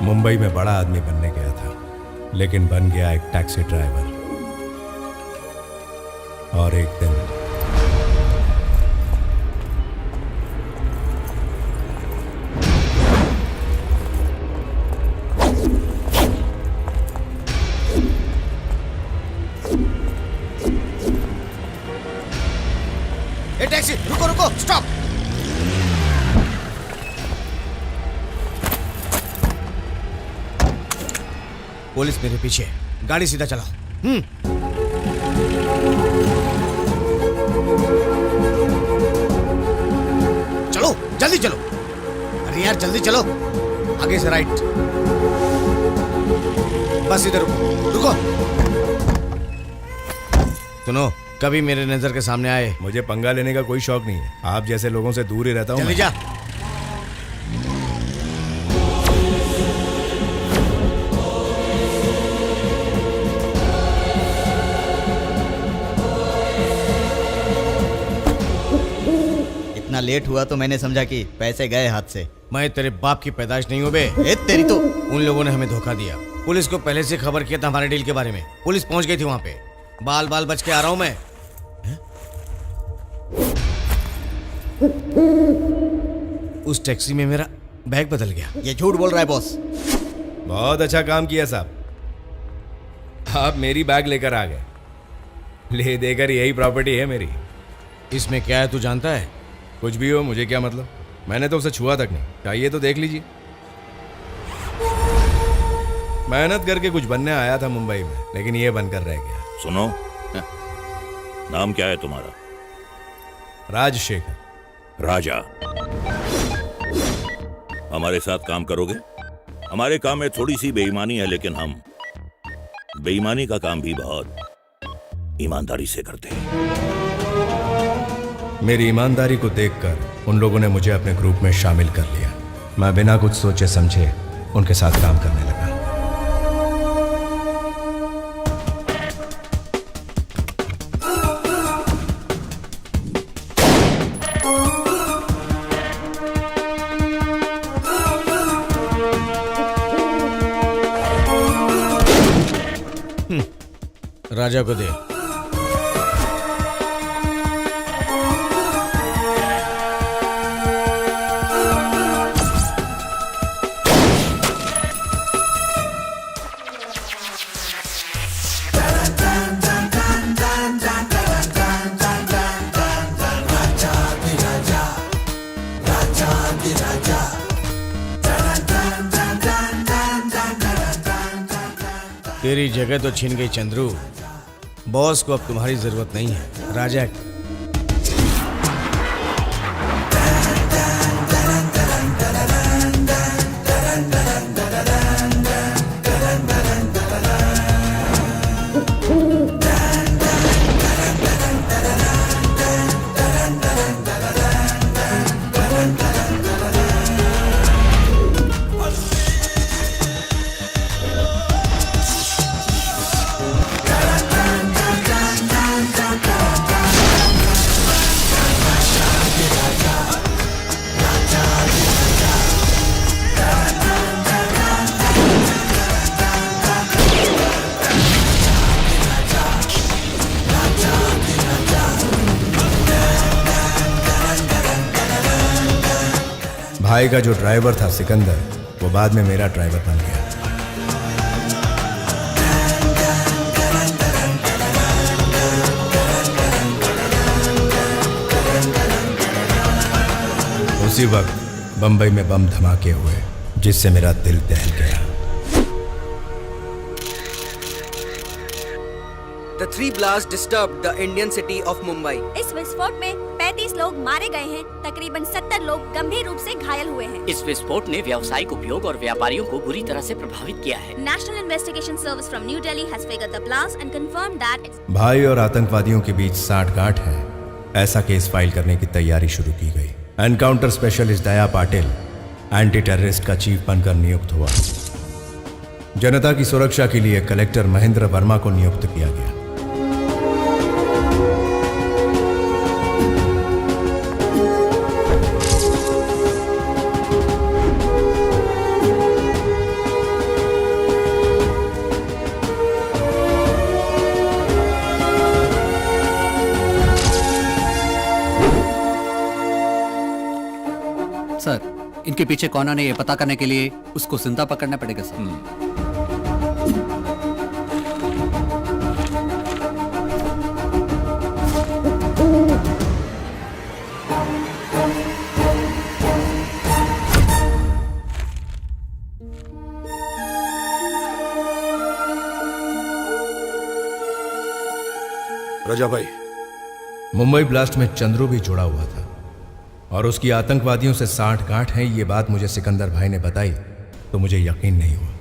मुंबई में बड़ा आदमी बनने गया था, लेकिन बन गया एक टैक्सी ड्राइवर। और एक दिन ए टैक्सी, रुको रुको, स्टॉप। पुलिस मेरे पीछे, गाड़ी सीधा चलाओ। चलो जल्दी चलो। अरे यार जल्दी चलो, आगे से राइट। बस इधर रुको रुको। सुनो, कभी मेरे नजर के सामने आए। मुझे पंगा लेने का कोई शौक नहीं है, आप जैसे लोगों से दूर ही रहता हूँ। जल्दी जा। इतना लेट हुआ तो मैंने समझा कि पैसे गए हाथ से। मैं तेरे बाप की पैदाइश नहीं हूँ बे। तेरी तो। उन लोगों ने हमें धोखा दिया। पुलिस को पहले से खबर किया था हमारे डील के बारे में। पुलिस पहुंच गई थी वहां पे। बाल बाल बच के आ रहा हूं मैं। उस टैक्सी में मेरा बैग बदल गया। ये झूठ बोल रहा है बॉस। बहुत अच्छा काम किया साहब, आप मेरी बैग लेकर आ गए। ले देकर यही प्रॉपर्टी है मेरी। इसमें क्या है तू जानता है? कुछ भी हो, मुझे क्या मतलब, मैंने तो उसे छुआ तक नहीं। चाहिए तो देख लीजिए। मेहनत करके कुछ बनने आया था मुंबई में, लेकिन ये बनकर रह गया। सुनो, नाम क्या है तुम्हारा? राजशेखर। राजा, हमारे साथ काम करोगे? हमारे काम में थोड़ी सी बेईमानी है, लेकिन हम बेईमानी का काम भी बहुत ईमानदारी से करते हैं। मेरी ईमानदारी को देखकर उन लोगों ने मुझे अपने ग्रुप में शामिल कर लिया। मैं बिना कुछ सोचे समझे उनके साथ काम करने लगा। राजा को दे। तेरी जगह तो छीन गई चंद्रू। बॉस को अब तुम्हारी जरूरत नहीं है। राजा भाई का जो ड्राइवर था सिकंदर, वो बाद में मेरा ड्राइवर बन गया। उसी वक्त बंबई में बम धमाके हुए, जिससे मेरा दिल दहल गया। The three blasts disturbed the Indian city of Mumbai. इस विस्फोट में 35 लोग मारे गए हैं, तकरीबन 70 लोग गंभीर रूप से घायल हुए हैं। इस विस्फोट ने व्यावसायिक उपयोग और व्यापारियों को बुरी तरह से प्रभावित किया है। National Investigation Service from New Delhi has figured the blast and confirmed that भाई और आतंकवादियों के बीच साठगांठ है, ऐसा केस फाइल करने की तैयारी शुरू की गई। एनकाउंटर स्पेशलिस्ट दया पाटिल एंटी टेररिस्ट का चीफ बनकर नियुक्त हुआ। जनता की सुरक्षा के लिए कलेक्टर महेंद्र वर्मा को नियुक्त किया गया। सर, इनके पीछे कौन है ये पता करने के लिए उसको जिंदा पकड़ना पड़ेगा सर। रजा भाई, मुंबई ब्लास्ट में चंद्रू भी जुड़ा हुआ था और उसकी आतंकवादियों से साठगांठ है। ये बात मुझे सिकंदर भाई ने बताई तो मुझे यकीन नहीं हुआ।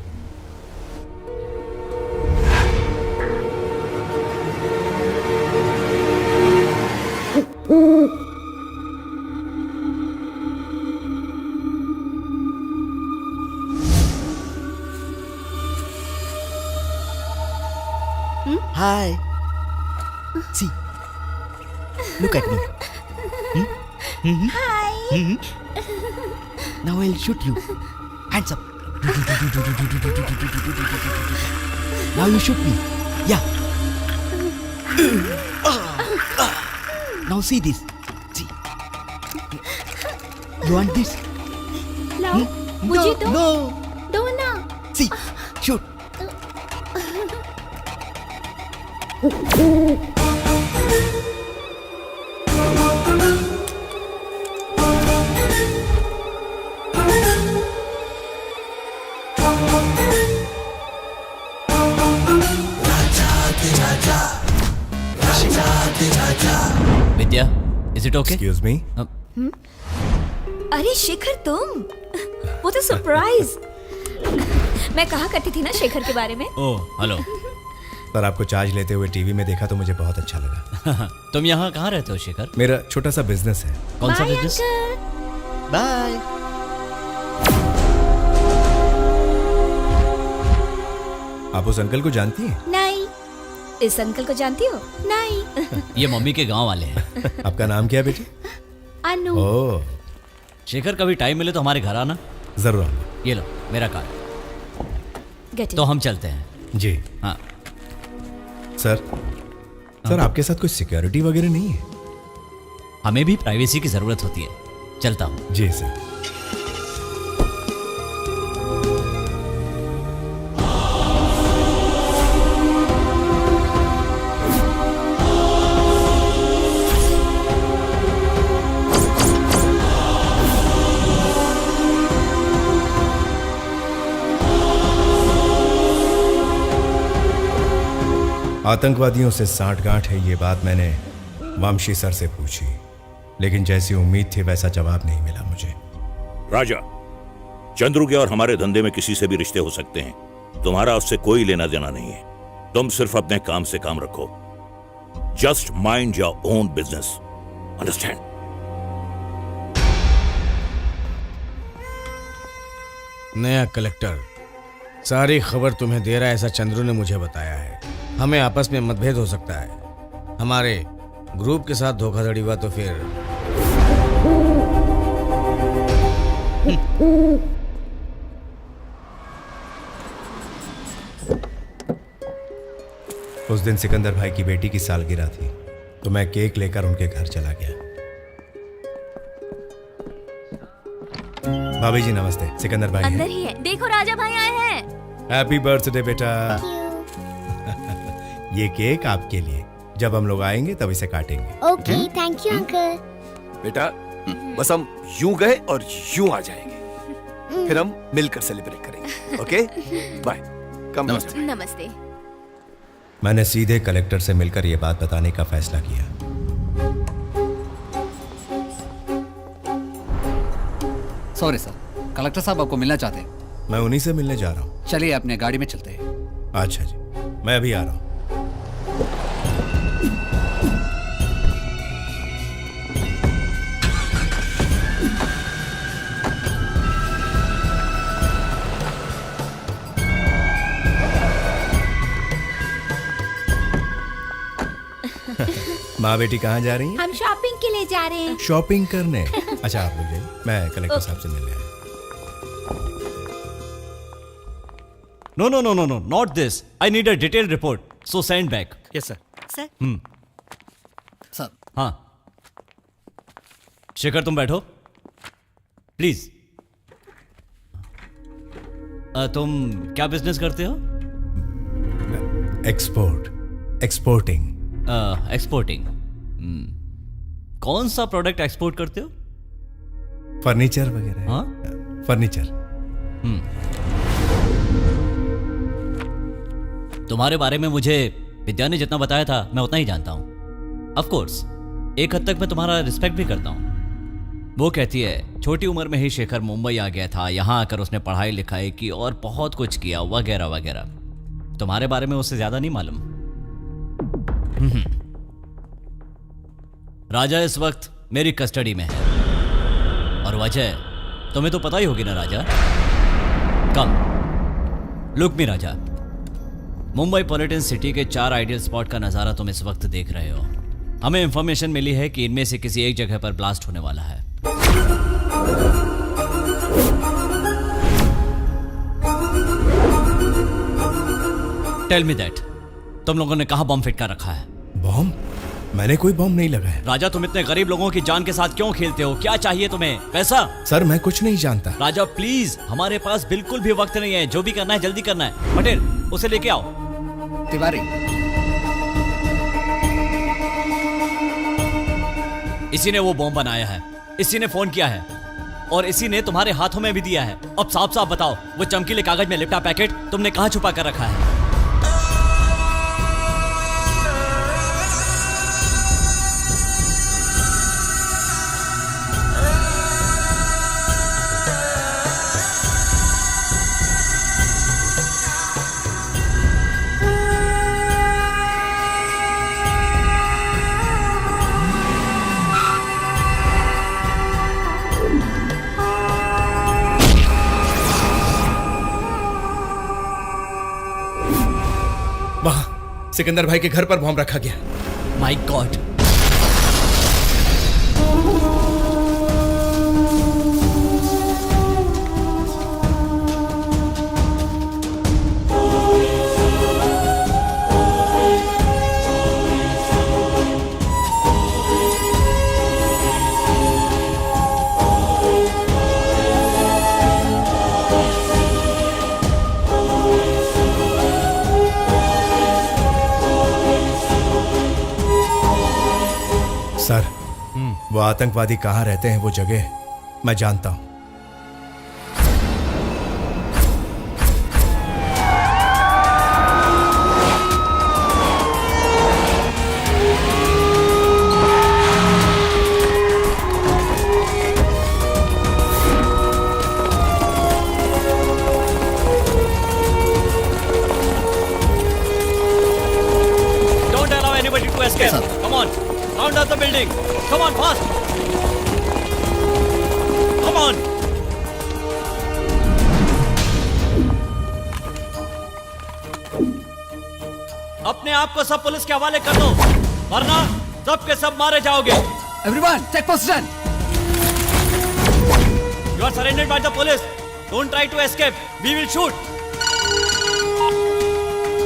Hi. See. Look at me. Hi. Now I'll shoot you. Hands up. Now you shoot me. Yeah. Now see this. See. You want this? लाओ, मुझे दो। No. दो ना। See. Shoot. Vidya, is it okay? Excuse me. अरे शेखर, तुम वो तो surprise. मैं कहा करती थी ना शेखर के बारे में। Oh hello. पर आपको चार्ज लेते हुए टीवी में देखा तो मुझे बहुत अच्छा लगा। तुम यहाँ कहाँ रहते हो शेखर? मेरा छोटा सा बिजनेस है। कौन सा बिजनेस? बाय। आप उस अंकल को जानती हैं? नहीं। इस अंकल को जानती हो? नहीं। ये मम्मी के गांव वाले हैं। आपका नाम क्या है बेटी? अनु। ओह, शेखर, कभी टाइम मिले तो हमारे घर आना। जरूर। ये लो मेरा कार्ड। Get it. तो हम चलते हैं। जी हाँ। सर, आपके साथ कोई सिक्योरिटी वगैरह नहीं है? हमें भी प्राइवेसी की जरूरत होती है। चलता हूँ। जी सर। आतंकवादियों से सांठगांठ है, ये बात मैंने वंशी सर से पूछी, लेकिन जैसी उम्मीद थी वैसा जवाब नहीं मिला मुझे। राजा, चंद्रू के और हमारे धंधे में किसी से भी रिश्ते हो सकते हैं। तुम्हारा उससे कोई लेना देना नहीं है। तुम सिर्फ अपने काम से काम रखो। Just mind your own business, understand? नया कलेक्टर सारी खबर तुम्हें दे रहा है, ऐसा चंद्रू ने मुझे बताया है। हमें आपस में मतभेद हो सकता है। हमारे ग्रुप के साथ धोखाधड़ी हुआ तो फिर उस दिन सिकंदर भाई की बेटी की सालगिरह थी, तो मैं केक लेकर उनके घर चला गया। भाभी जी नमस्ते। सिकंदर भाई अंदर ही है, देखो राजा भाई आए हैं। हैप्पी बर्थडे बेटा। ये केक आपके लिए, जब हम लोग आएंगे तब इसे काटेंगे। Okay, thank you uncle. बेटा बस हम यूं गए और यूं आ जाएंगे, फिर हम मिलकर सेलिब्रेट करेंगे। Okay bye. कम नमस्ते। नमस्ते। मैंने सीधे कलेक्टर से मिलकर यह बात बताने का फैसला किया। सॉरी सर, कलेक्टर साहब आपको मिलना चाहते हैं। मैं उन्हीं से मिलने जा रहा हूँ। चलिए अपने गाड़ी में चलते हैं। अच्छा जी, मैं अभी आ रहा हूँ। माँ बेटी कहाँ जा रही हैं? हम शॉपिंग के लिए जा रहे हैं। शॉपिंग करने? अच्छा आप लोग जाइए, मैं कलेक्टर साहब से मिलने आया। No, no, no, no, no, not this. I need a detailed report. So send back. Yes sir. Sir. Sir. हाँ। शेखर तुम बैठो प्लीज। तुम क्या बिजनेस करते हो? एक्सपोर्टिंग। एक्सपोर्टिंग। कौन सा प्रोडक्ट एक्सपोर्ट करते हो? फर्नीचर वगैरह। हाँ? फर्नीचर। तुम्हारे बारे में मुझे विद्या ने जितना बताया था मैं उतना ही जानता हूं। ऑफ कोर्स एक हद तक मैं तुम्हारा रिस्पेक्ट भी करता हूं। वो कहती है छोटी उम्र में ही शेखर मुंबई आ गया था, यहां आकर उसने पढ़ाई लिखाई की और बहुत कुछ किया वगैरह वगैरह। तुम्हारे बारे में उससे ज्यादा नहीं मालूम। राजा इस वक्त मेरी कस्टडी में है और वजह तुम्हें तो पता ही होगी ना राजा। कम लुक मी राजा, मुंबई पॉलिटन सिटी के 4 आइडियल स्पॉट का नजारा तुम इस वक्त देख रहे हो। हमें इंफॉर्मेशन मिली है कि इनमें से किसी एक जगह पर ब्लास्ट होने वाला है। टेल मी दैट, तुम लोगों ने कहां बॉम्ब फिट कर रखा है? बॉम्ब? मैंने कोई बॉम्ब नहीं लगाया। राजा तुम इतने गरीब लोगों की जान के साथ क्यों खेलते हो? क्या चाहिए तुम्हें? पैसा? सर मैं कुछ नहीं जानता। राजा प्लीज, हमारे पास बिल्कुल भी वक्त नहीं है। जो भी करना है जल्दी करना है। पटेल उसे लेके आओ। तिवारी, इसी ने वो बॉम्ब बनाया है, इसी ने फोन किया है और इसी ने तुम्हारे हाथों में भी दिया है। अब साफ साफ बताओ, वो चमकीले कागज में लिपटा पैकेट तुमने कहां छुपा कर रखा है? वहां सिकंदर भाई के घर पर बॉम्ब रखा गया। My God. सर, वो आतंकवादी कहाँ रहते हैं वो जगह मैं जानता हूं। Building. Come on fast, come on. अपने आप को सब पुलिस के हवाले कर दो, वरना सब के सब मारे जाओगे। Everyone take position. You are surrounded by the police. Don't try to escape. We will shoot.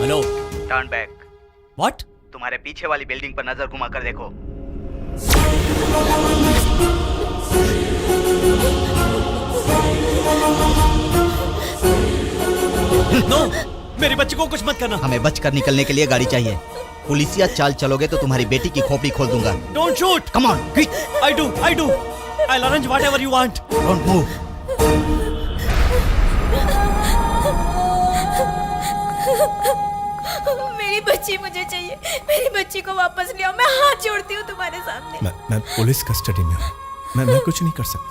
Hello. Turn back. What? तुम्हारे पीछे वाली बिल्डिंग पर नजर घुमा कर देखो। No, मेरी बच्ची को कुछ मत करना। हमें बचकर निकलने के लिए गाड़ी चाहिए। पुलिसिया चाल चलोगे तो तुम्हारी बेटी की खोपड़ी खोल दूंगा। Don't shoot. Come on, quick. I do. I'll arrange whatever you want. Don't move. मेरी बच्ची मुझे चाहिए, मेरी बच्ची को वापस ले आओ। मैं हाथ जोड़ती हूँ तुम्हारे सामने। मैं पुलिस कस्टडी में हूँ, मैं कुछ नहीं कर सकता।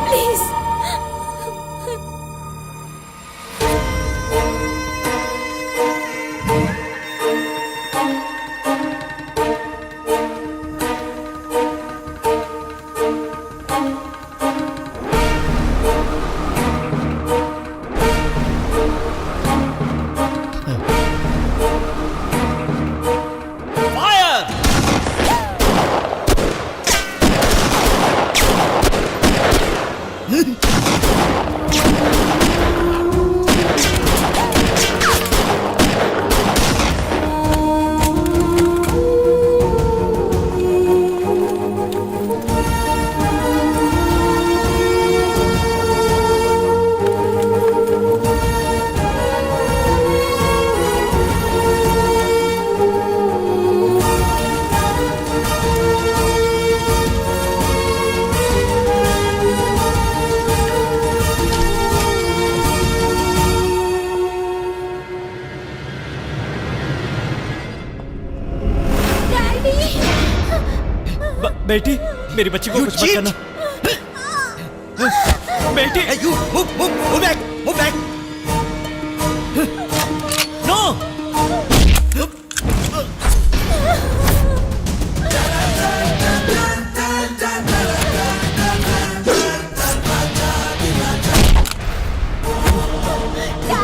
प्लीज। बेटी, मेरी बच्ची को कुछ मत करना। बेटी, you move back. No.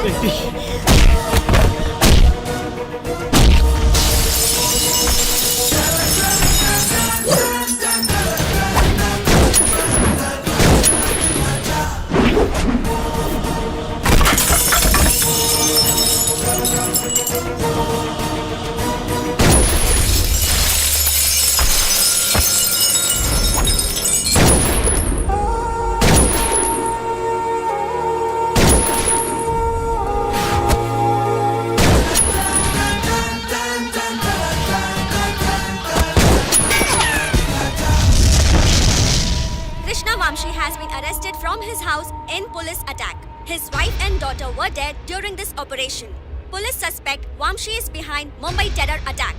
बेटी। Vamshi has been arrested from his house in police attack. His wife and daughter were dead during this operation. Police suspect Vamshi is behind Mumbai terror attack.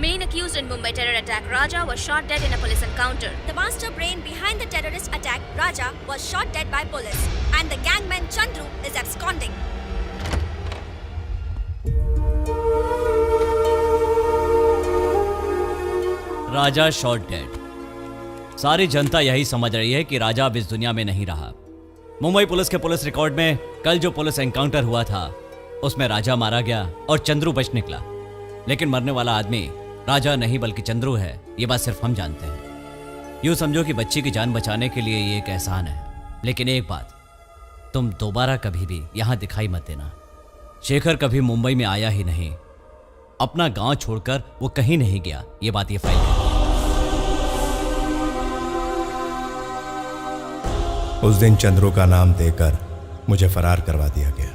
Main accused in Mumbai terror attack, Raja, was shot dead in a police encounter. The master brain behind the terrorist attack, Raja, was shot dead by police. And the gangman Chandru is absconding. Raja shot dead. सारी जनता यही समझ रही है कि राजा अब इस दुनिया में नहीं रहा। मुंबई पुलिस के पुलिस रिकॉर्ड में कल जो पुलिस एनकाउंटर हुआ था उसमें राजा मारा गया और चंद्रू बच निकला, लेकिन मरने वाला आदमी राजा नहीं बल्कि चंद्रू है। ये बात सिर्फ हम जानते हैं। यूं समझो कि बच्ची की जान बचाने के लिए ये एक एहसान है, लेकिन एक बात, तुम दोबारा कभी भी यहां दिखाई मत देना। शेखर कभी मुंबई में आया ही नहीं, अपना गांव छोड़कर वो कहीं नहीं गया। ये बात ये फाइल है। उस दिन चंद्रू का नाम देकर मुझे फरार करवा दिया गया।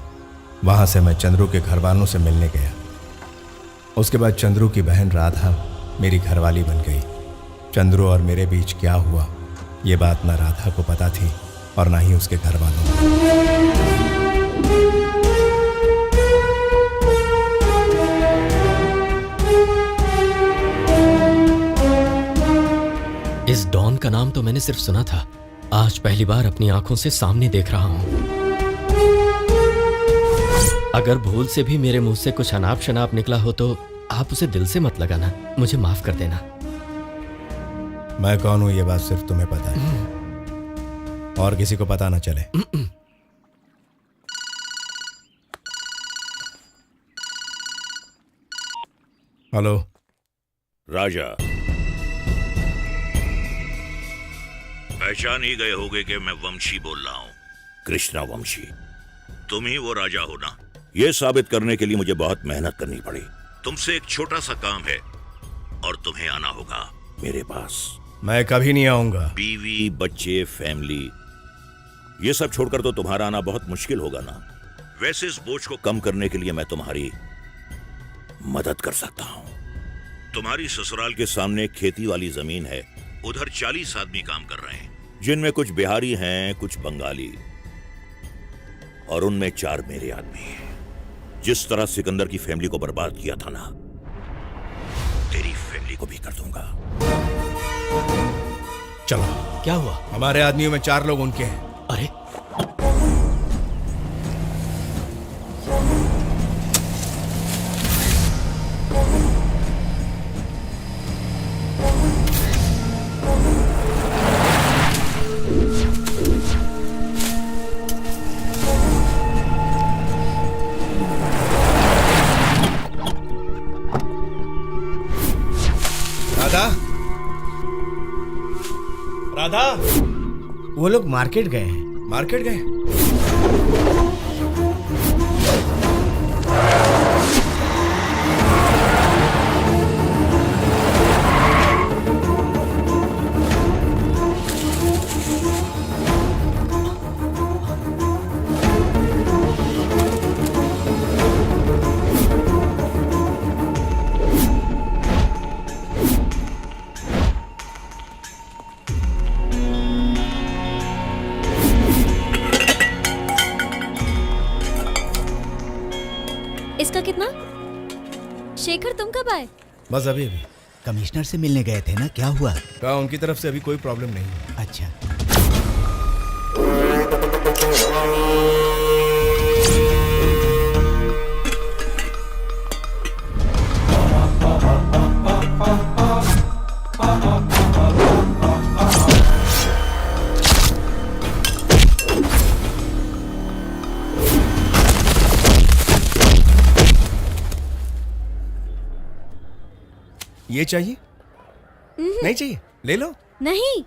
वहां से मैं चंद्रू के घर वालों से मिलने गया। उसके बाद चंद्रू की बहन राधा मेरी घरवाली बन गई। चंद्रू और मेरे बीच क्या हुआ ये बात ना राधा को पता थी और ना ही उसके घर वालों को। इस डॉन का नाम तो मैंने सिर्फ सुना था, आज पहली बार अपनी आंखों से सामने देख रहा हूं। अगर भूल से भी मेरे मुंह से कुछ अनाप शनाप निकला हो तो आप उसे दिल से मत लगाना, मुझे माफ कर देना। मैं कौन हूं ये बात सिर्फ तुम्हें पता है, और किसी को पता ना चले। हेलो राजा, पहचान ही गए होगे कि मैं वंशी बोल रहा हूं, कृष्णा वंशी। तुम ही वो राजा हो ना? यह साबित करने के लिए मुझे बहुत मेहनत करनी पड़ी। तुमसे एक छोटा सा काम है और तुम्हें आना होगा मेरे पास। मैं कभी नहीं आऊंगा। बीवी, बच्चे, फैमिली, ये सब छोड़कर तो तुम्हारा आना बहुत मुश्किल होगा ना। वैसे इस बोझ को कम करने के लिए मैं तुम्हारी मदद कर सकता हूं। तुम्हारी ससुराल के सामने खेती वाली जमीन है, उधर 40 आदमी काम कर रहे हैं, जिनमें कुछ बिहारी हैं, कुछ बंगाली, और उनमें 4 मेरे आदमी हैं। जिस तरह सिकंदर की फैमिली को बर्बाद किया था ना, तेरी फैमिली को भी कर दूंगा। चलो। क्या हुआ? हमारे आदमियों में 4 लोग उनके हैं। अरे राधा, राधा, वो लोग मार्केट गए हैं। मार्केट गए? इसका कितना? शेखर तुम कब आए? बस अभी अभी। कमिश्नर से मिलने गए थे ना, क्या हुआ? कहा उनकी तरफ से अभी कोई प्रॉब्लम नहीं है। अच्छा। ये चाहिए? नहीं चाहिए? ले लो। नहीं।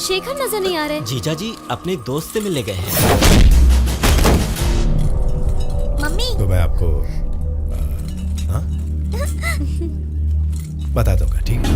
शेखर नजर नहीं आ रहे। जीजा जी अपने एक दोस्त से मिलने गए हैं। मम्मी। तो मैं आपको हाँ? बता दूंगा, ठीक है?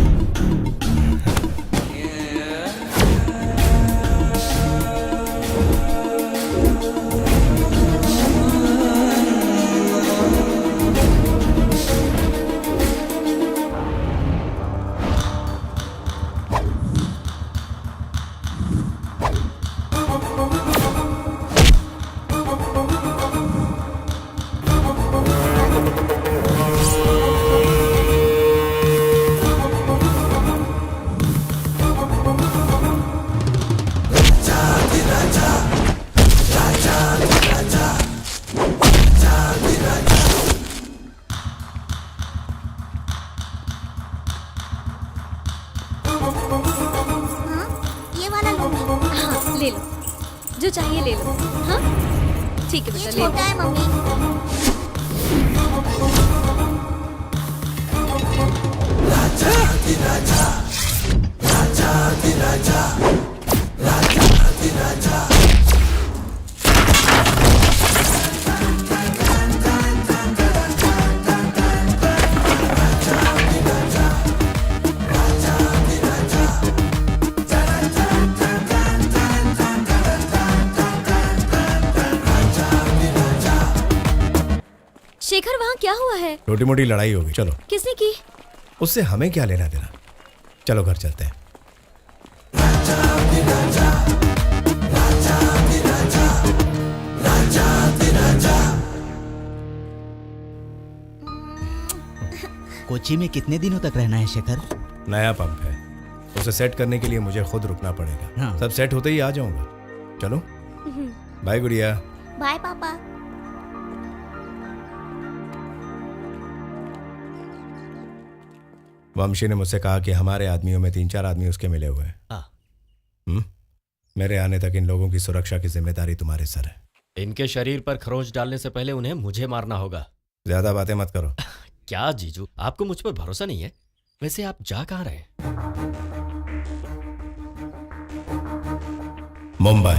ले लो, जो चाहिए ले लो। हाँ ठीक है बेटा, ले लो। छोटा है मम्मी। राजा राजा राजा राजा राजा राजा है? छोटी मोटी लड़ाई होगी, चलो। किसने की? उससे हमें क्या लेना देना, चलो घर चलते हैं। कोची में कितने दिनों तक रहना है शेखर? नया पंप है, उसे सेट करने के लिए मुझे खुद रुकना पड़ेगा। हाँ। सब सेट होते ही आ जाऊंगा। चलो बाय गुड़िया। बाय पापा। वंशी ने मुझसे कहा कि हमारे आदमियों में 3-4 आदमी उसके मिले हुए हैं। मेरे आने तक इन लोगों की सुरक्षा की जिम्मेदारी तुम्हारे सर है। इनके शरीर पर खरोंच डालने से पहले उन्हें मुझे मारना होगा। ज्यादा बातें मत करो। क्या जीजू, आपको मुझ पर भरोसा नहीं है? वैसे आप जा कहाँ रहे? मुंबई।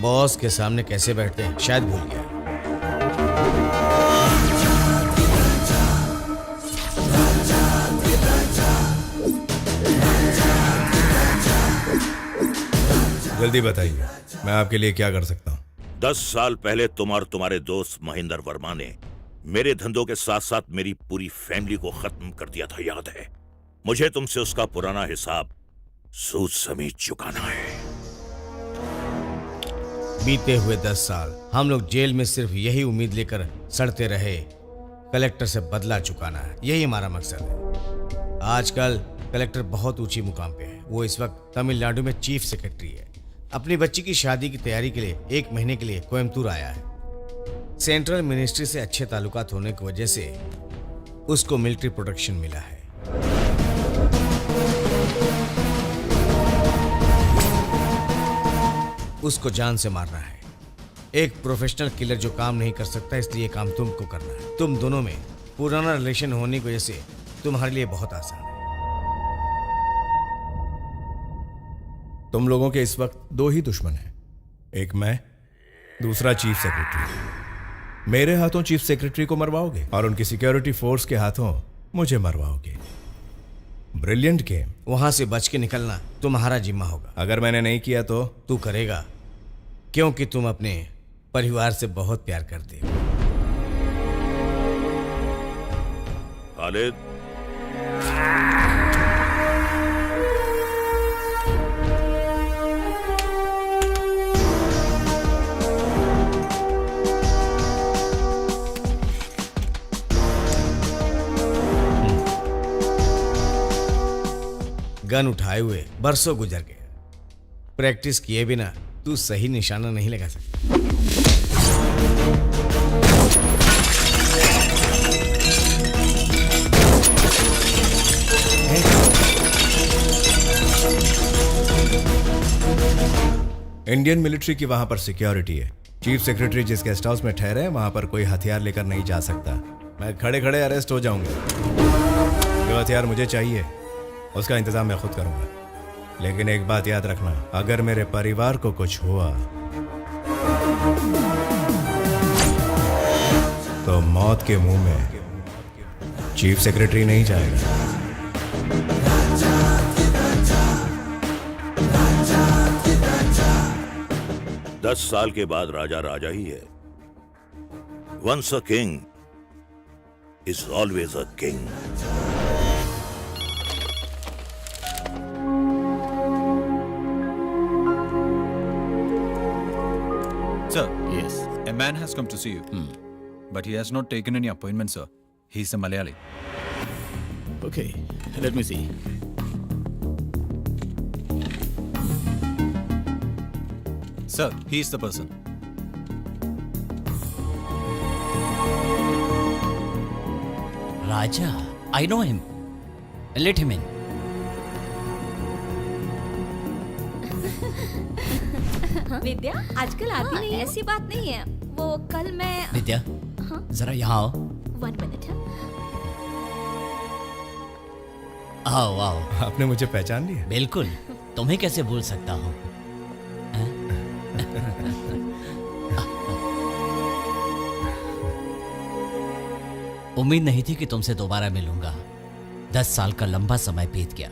बॉस के सामने कैसे बैठते हैं शायद भूल गया। जल्दी बताइए, मैं आपके लिए क्या कर सकता हूँ? 10 साल पहले तुम और तुम्हारे दोस्त महेंद्र वर्मा ने मेरे धंधों के साथ साथ मेरी पूरी फैमिली को खत्म कर दिया था, याद है? मुझे तुमसे उसका पुराना हिसाब सूद समेत चुकाना है। बीते हुए 10 साल हम लोग जेल में सिर्फ यही उम्मीद लेकर सड़ते रहे, कलेक्टर से बदला चुकाना है। यही हमारा मकसद है। आजकल कलेक्टर बहुत ऊंची मुकाम पे है। वो इस वक्त तमिलनाडु में चीफ सेक्रेटरी है। अपनी बच्ची की शादी की तैयारी के लिए 1 महीने के लिए कोयम्बटूर आया है। सेंट्रल मिनिस्ट्री से अच्छे ताल्लुकात होने की वजह से उसको मिलिट्री प्रोटेक्शन मिला है। उसको जान से मारना है। एक प्रोफेशनल किलर जो काम नहीं कर सकता, इसलिए काम तुमको करना है। तुम दोनों में पुराना रिलेशन होने की वजह से तुम्हारे लिए बहुत आसान है। तुम लोगों के इस वक्त 2 ही दुश्मन हैं, एक मैं, दूसरा चीफ सेक्रेटरी। मेरे हाथों चीफ सेक्रेटरी को मरवाओगे और उनकी सिक्योरिटी फोर्स के हाथों मुझे मरवाओगे। Brilliant game. वहां से बच के निकलना तुम्हारा जिम्मा होगा। अगर मैंने नहीं किया तो? तू करेगा, क्योंकि तुम अपने परिवार से बहुत प्यार करते हो। खालिद, गन उठाए हुए बरसों गुजर गए। प्रैक्टिस किए बिना तू सही निशाना नहीं लगा सकता। इंडियन मिलिट्री की वहां पर सिक्योरिटी है। चीफ सेक्रेटरी जिस गेस्ट हाउस में ठहरे हैं वहां पर कोई हथियार लेकर नहीं जा सकता। मैं खड़े खड़े अरेस्ट हो जाऊंगा। जो हथियार मुझे चाहिए उसका इंतजाम मैं खुद करूंगा। लेकिन एक बात याद रखना, अगर मेरे परिवार को कुछ हुआ तो मौत के मुंह में चीफ सेक्रेटरी नहीं जाएगा। 10 साल के बाद राजा राजा ही है। Once a king is always a king. Sir, yes. A man has come to see you. But he has not taken any appointment, sir. He's a Malayali. Okay, let me see. Sir, he is the person. Raja, I know him. Let him in. विद्या आजकल आती नहीं है। ऐसी बात नहीं है, वो कल मैं। विद्या, जरा यहाँ आओ। 1 मिनट है। आओ आओ। आपने मुझे पहचान लिया? बिल्कुल, तुम्हें कैसे भूल सकता हूँ। उम्मीद नहीं थी कि तुमसे दोबारा मिलूंगा। 10 साल का लंबा समय बीत गया।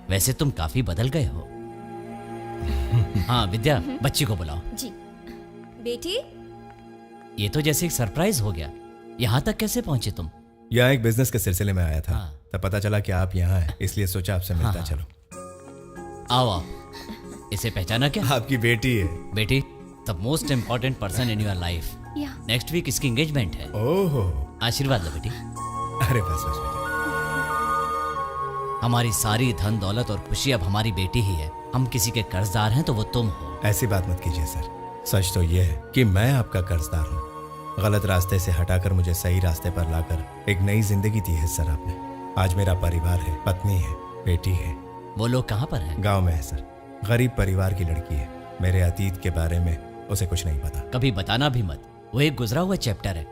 वैसे तुम काफी बदल गए हो। हाँ विद्या, बच्ची को बुलाओ। जी। बेटी, ये तो जैसे एक सरप्राइज हो गया। यहाँ तक कैसे पहुंचे तुम? यहाँ एक बिजनेस के सिलसिले में आया था। तब पता चला कि आप यहाँ हैं, इसलिए सोचा आपसे मिलता चलो। आओ आओ। इसे पहचाना क्या? आपकी बेटी है। बेटी, the most important person in your life. Next week इसकी एंगेजमेंट है। ओहो, आशीर्वाद लो बेटी। अरे बस बस। हमारी सारी धन दौलत और खुशी अब हमारी बेटी ही है। हम किसी के कर्जदार हैं तो वो तुम हो। ऐसी बात मत कीजिए सर। सच तो ये है कि मैं आपका कर्जदार हूँ। गलत रास्ते से हटाकर मुझे सही रास्ते पर लाकर एक नई जिंदगी दी है सर आपने। आज मेरा परिवार है, पत्नी है, बेटी है। वो लोग कहाँ पर हैं? गांव में है सर। गरीब परिवार की लड़की है। मेरे अतीत के बारे में उसे कुछ नहीं पता। कभी बताना भी मत। वो एक गुजरा हुआ चैप्टर है।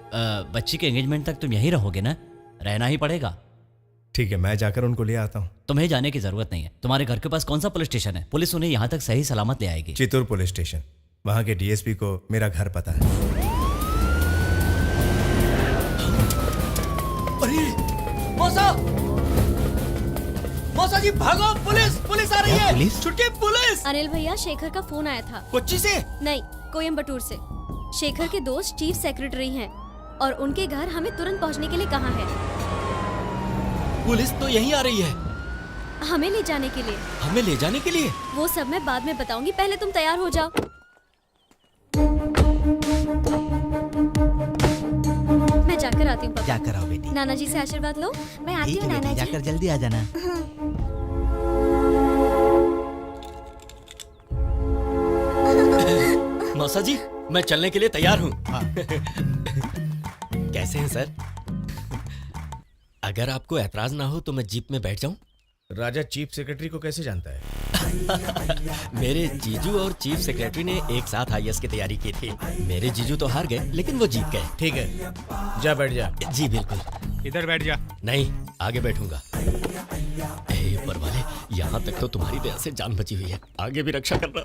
बच्ची के एंगेजमेंट तक तुम यहीं रहोगे ना? रहना ही पड़ेगा। ठीक है, मैं जाकर उनको ले आता हूँ। तुम्हें जाने की जरूरत नहीं है। तुम्हारे घर के पास कौन सा पुलिस स्टेशन है? पुलिस उन्हें यहाँ तक सही सलामत ले आएगी। Chittoor police station. वहाँ के डीएसपी को मेरा घर पता है। अरे मौसा, मौसा जी भागो, पुलिस पुलिस आ रही है। पुलिस? छुटके पुलिस। अनिल भैया, शेखर का फोन आया था। कोच्चि से? नहीं, कोयम्बटूर से। शेखर के दोस्त चीफ सेक्रेटरी हैं और उनके घर हमें तुरंत पहुंचने के लिए कहा है। पुलिस तो यहीं आ रही है। हमें ले जाने के लिए। हमें ले जाने के लिए? वो सब मैं बाद में बताऊंगी, पहले तुम तैयार हो जाओ। मैं जाकर आती हूँ। जाकर आओ बेटी। नाना जी से आशीर्वाद लो। मैं आती ठीक हूँ है नाना बेटी, जी। जाकर जल्दी आ जाना। मौसा जी, मैं चलने के लिए तैयार हूँ। कैसे हैं सर? अगर आपको ऐतराज ना हो तो मैं जीप में बैठ जाऊं? राजा चीफ सेक्रेटरी को कैसे जानता है? मेरे जीजू और चीफ सेक्रेटरी ने एक साथ आईएएस की तैयारी की थी। मेरे जीजू तो हार गए, लेकिन वो जीत गए। ठीक है, जा बैठ जा। जी बिल्कुल। इधर बैठ जा। नहीं, आगे बैठूंगा। ए ऊपर वाले, यहाँ तक तो तुम्हारी दया से जान बची हुई है। आगे भी रक्षा करना।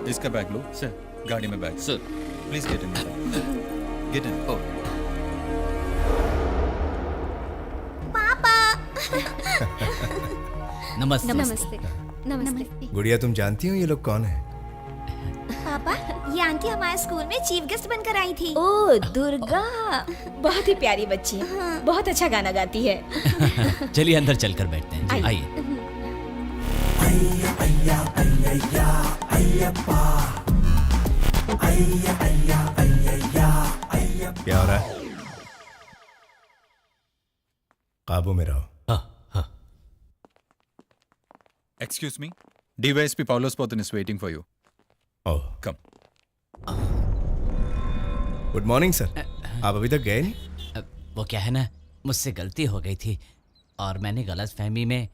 इसका बैग लो सर। गाड़ी में bag. Sir please get in. Get in. ओ नमस्ते। नमस्ते। नमस्ते। गुड़िया, तुम जानती हो ये लोग कौन है? पापा, ये आंटी हमारे स्कूल में चीफ गेस्ट बनकर आई थी। ओह दुर्गा, बहुत ही प्यारी बच्ची है। बहुत अच्छा गाना गाती है। चलिए अंदर चलकर बैठते हैं। आइए। क्या हो रहा है? काबू में रहो। Excuse me, DYSP Paulos Potin is waiting for you. Oh, come. Good morning sir. आप अभी तक गए नहीं? वो क्या है ना, मुझसे गलती हो गई थी और मैंने गलत फहमी में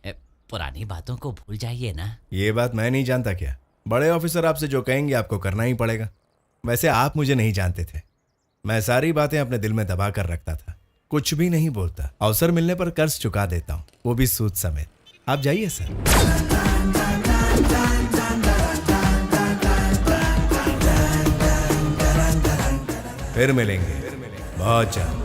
पुरानी बातों को भूल जाइए ना। ये बात मैं नहीं जानता क्या? बड़े ऑफिसर आपसे जो कहेंगे आपको करना ही पड़ेगा। वैसे आप मुझे नहीं जानते थे। मैं सारी बातें अपने दिल में दबा कर रखता था। कुछ भी नहीं बोलता। अवसर मिलने पर कर्ज चुका देता हूँ, वो भी सूद समेत। आप जाइए सर। फिर मिलेंगे बहुत जल्द।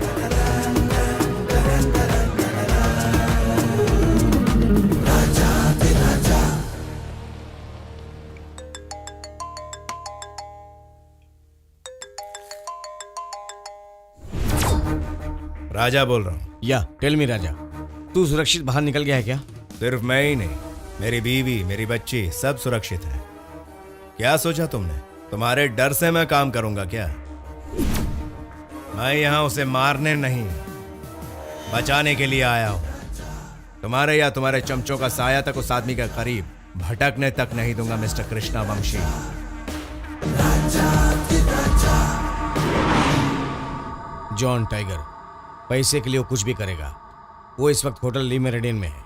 राजा बोल रहा हूँ। या टेल मी राजा, तू सुरक्षित बाहर निकल गया है क्या? सिर्फ मैं ही नहीं, मेरी बीवी, मेरी बच्ची सब सुरक्षित है। क्या सोचा तुमने तुम्हारे डर से मैं काम करूंगा क्या? मैं यहां उसे मारने नहीं, बचाने के लिए आया हूं। तुम्हारे या तुम्हारे चमचों का साया तक उस आदमी के करीब भटकने तक नहीं दूंगा मिस्टर कृष्णा वंशी। जॉन टाइगर, पैसे के लिए वो कुछ भी करेगा। वो इस वक्त होटल ली मेरिडियन में है।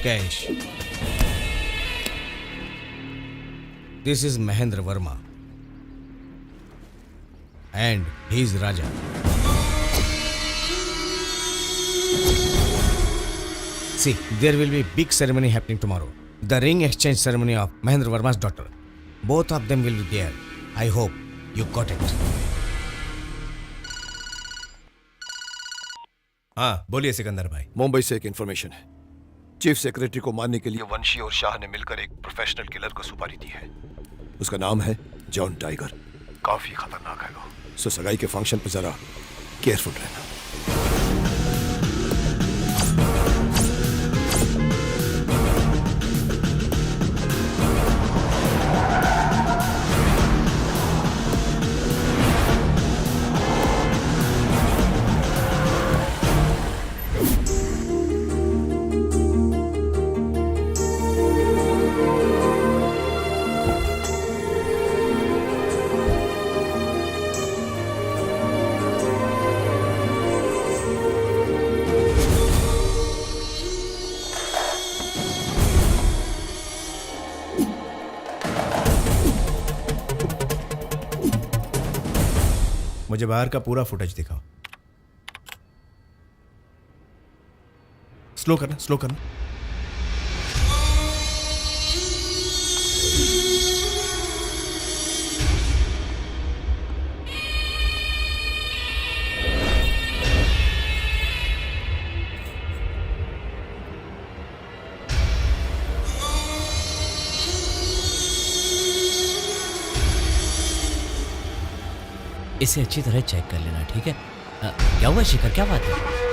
Cash. This is Mahendra Verma and he is Raja. See, there will be big ceremony happening tomorrow. The ring exchange ceremony of Mahendra Verma's daughter. Both of them will be there. I hope you got it. हाँ बोलिए सिकंदर भाई। मुंबई से एक information है। Chief secretary को मारने के लिए वंशी और शाह ने मिलकर एक प्रोफेशनल किलर को सुपारी दी है। उसका नाम है जॉन टाइगर। काफी खतरनाक है वो। सो सगाई के फंक्शन पर जरा केयरफुल रहना। मुझे बाहर का पूरा फुटेज दिखाओ। स्लो करना, स्लो करना। इसे अच्छी तरह चेक कर लेना, ठीक है? क्या हुआ शिखर, क्या बात है?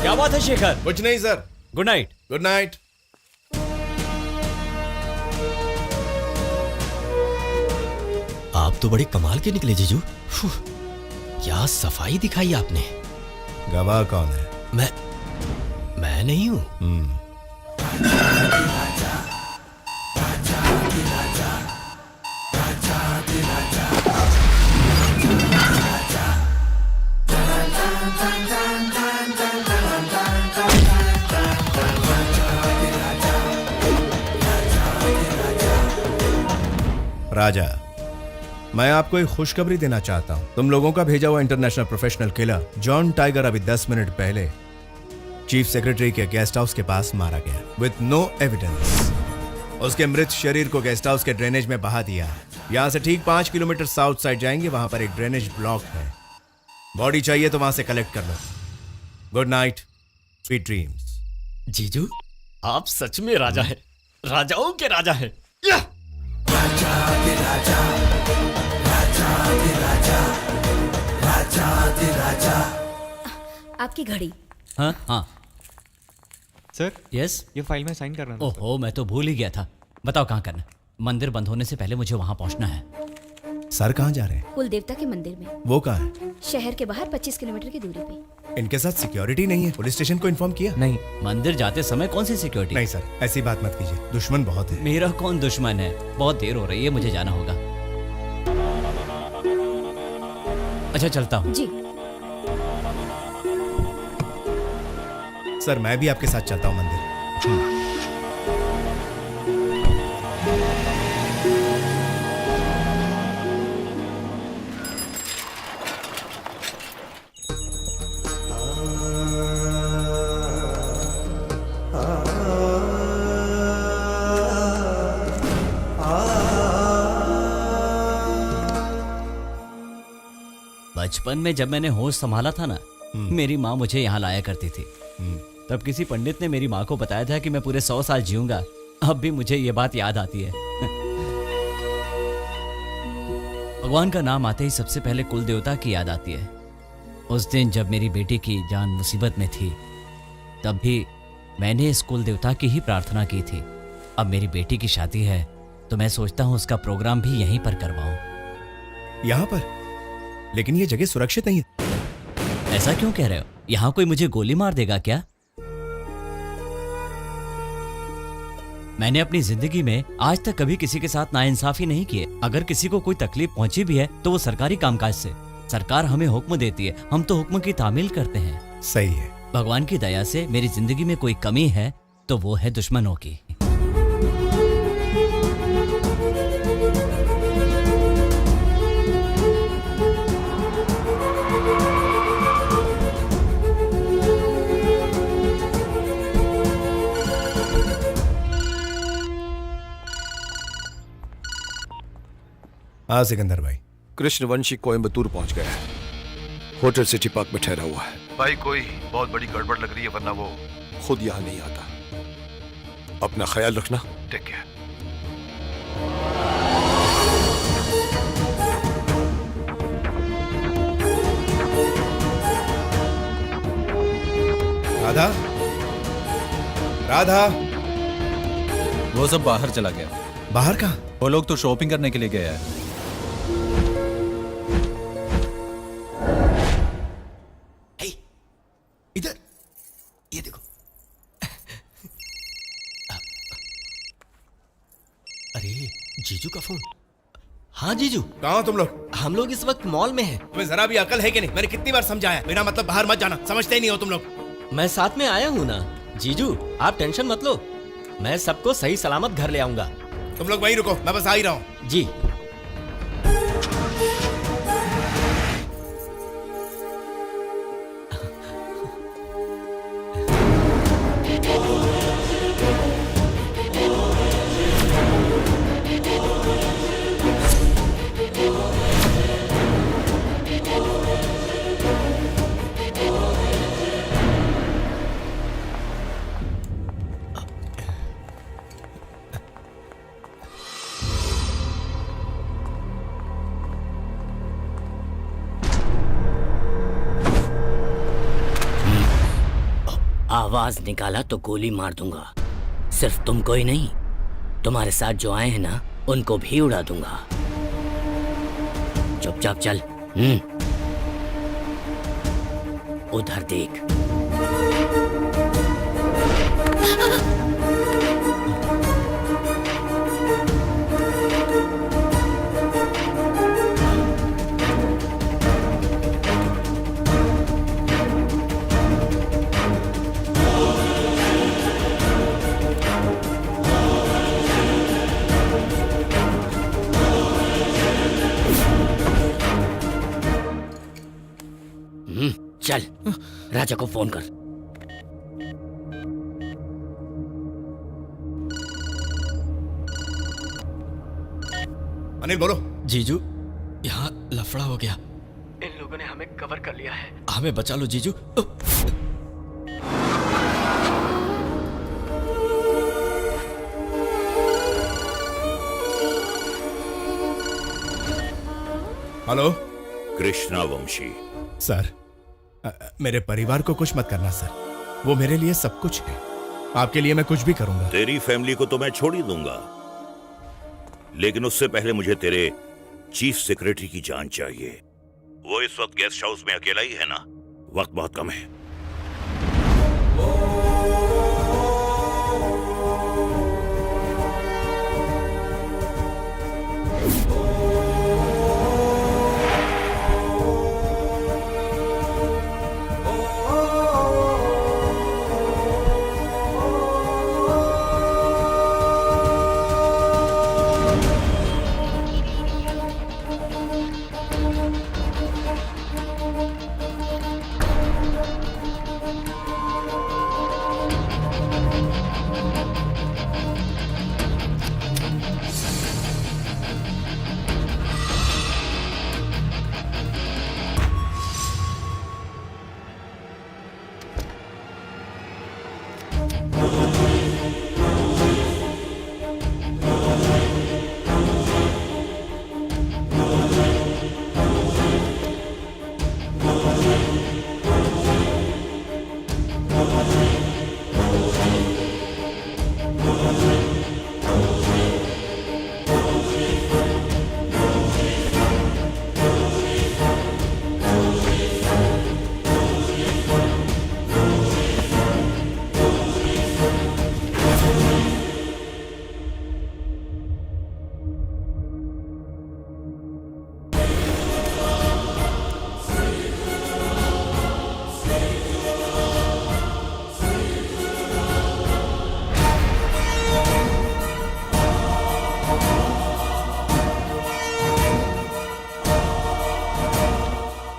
क्या बात है शेखर? कुछ नहीं sir. Good night. Good night. आप तो बड़े कमाल के निकले जीजू। क्या सफाई दिखाई आपने। गवाह कौन है? मैं नहीं हूं। राजा, मैं आपको एक खुशखबरी देना चाहता हूं। तुम लोगों का भेजा हुआ international professional killer John tiger अभी 10 मिनट पहले चीफ सेक्रेटरी के गेस्ट हाउस के पास मारा गया विथ नो एविडेंस। उसके मृत शरीर को गेस्ट हाउस के ड्रेनेज में बहा दिया। यहाँ से ठीक 5 किलोमीटर साउथ साइड जाएंगे, वहां पर एक ड्रेनेज ब्लॉक है। बॉडी चाहिए तो वहां से कलेक्ट कर लो। Good night, sweet dreams. जीजू, आप सच में राजा हैं, राजाओं के राजा हैं। राजा दे राजा, राजा दे राजा, राजा दे राजा। आपकी घड़ी। हाँ हाँ सर, यस, ये फाइल में साइन करना था। ओहो, मैं तो भूल ही गया था। बताओ कहाँ करना। मंदिर बंद होने से पहले मुझे वहां पहुंचना है। सर कहाँ जा रहे हैं? कुल देवता के मंदिर में। वो कहाँ है? शहर के बाहर 25 किलोमीटर की दूरी पे। इनके साथ सिक्योरिटी नहीं है? पुलिस स्टेशन को इन्फॉर्म किया? नहीं, मंदिर जाते समय कौन सी सिक्योरिटी? नहीं सर, ऐसी बात मत कीजिए, दुश्मन बहुत है। मेरा कौन दुश्मन है? बहुत देर हो रही है, मुझे जाना होगा। अच्छा, चलता हूँ। जी। सर, मैं भी आपके साथ चलता हूँ मंदिर। बचपन में जब मैंने होश संभाला था ना, मेरी माँ मुझे यहाँ लाया करती थी। तब किसी पंडित ने मेरी माँ को बताया था कि मैं पूरे 100 साल जीऊंगा। अब भी मुझे ये बात याद आती है। भगवान का नाम आते ही सबसे पहले कुल देवता की याद आती है। उस दिन जब मेरी बेटी की जान मुसीबत में थी, तब भी मैंने इस कुल देवता की ही प्रार्थना की थी। अब मेरी बेटी की शादी है तो मैं सोचता हूँ उसका प्रोग्राम भी यहीं पर करवाऊं। यहाँ पर? लेकिन ये जगह सुरक्षित नहीं है। ऐसा क्यों कह रहे हो? यहाँ कोई मुझे गोली मार देगा क्या? मैंने अपनी जिंदगी में आज तक कभी किसी के साथ नाइंसाफी नहीं की है। अगर किसी को कोई तकलीफ पहुंची भी है तो वो सरकारी कामकाज से। सरकार हमें हुक्म देती है, हम तो हुक्म की तामील करते हैं। सही है। भगवान की दया से मेरी जिंदगी में कोई कमी है तो वो है दुश्मनों की। हाँ सिकंदर भाई। कृष्णवंशी कोयम्बतूर पहुंच गया है, होटल सिटी पार्क में ठहरा हुआ है। भाई कोई बहुत बड़ी गड़बड़ लग रही है, वरना वो खुद यहां नहीं आता। अपना ख्याल रखना। Take care. राधा, राधा। वो सब बाहर चला गया। बाहर कहाँ? वो लोग तो शॉपिंग करने के लिए गए हैं। इधर ये देखो। अरे जीजू का फोन। हाँ जीजू। कहाँ हो तुम लोग? हम लोग इस वक्त मॉल में हैं। तुम्हें जरा भी अकल है कि नहीं? मैंने कितनी बार समझाया, बिना मतलब बाहर मत जाना। समझते ही नहीं हो तुम लोग। मैं साथ में आया हूँ ना। जीजू आप टेंशन मत लो, मैं सबको सही सलामत घर ले आऊंगा। तुम लोग वहीं रुको, मैं बस आ ही रहा हूँ। जी। आवाज निकाला तो गोली मार दूंगा। सिर्फ तुमको ही नहीं, तुम्हारे साथ जो आए हैं ना, उनको भी उड़ा दूंगा। चुपचाप चल। उधर देख। चल राजा को फोन कर। अनिल बोलो। जीजू, यहाँ लफड़ा हो गया। इन लोगों ने हमें कवर कर लिया है। हमें बचा लो जीजू। हेलो कृष्णा वंशी। सर, मेरे परिवार को कुछ मत करना सर, वो मेरे लिए सब कुछ है। आपके लिए मैं कुछ भी करूंगा। तेरी फैमिली को तो मैं छोड़ ही दूंगा, लेकिन उससे पहले मुझे तेरे चीफ सेक्रेटरी की जान चाहिए। वो इस वक्त गेस्ट हाउस में अकेला ही है ना? वक्त बहुत कम है।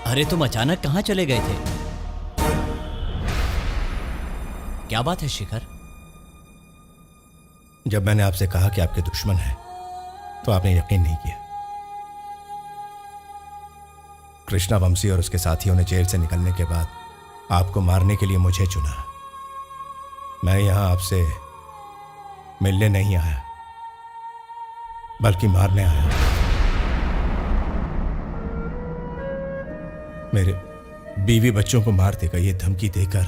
अरे तुम अचानक कहाँ चले गए थे? क्या बात है शिखर? जब मैंने आपसे कहा कि आपके दुश्मन हैं, तो आपने यकीन नहीं किया। कृष्णा वंशी और उसके साथियों ने जेल से निकलने के बाद आपको मारने के लिए मुझे चुना। मैं यहां आपसे मिलने नहीं आया, बल्कि मारने आया। मेरे बीवी बच्चों को मार देगा ये धमकी देकर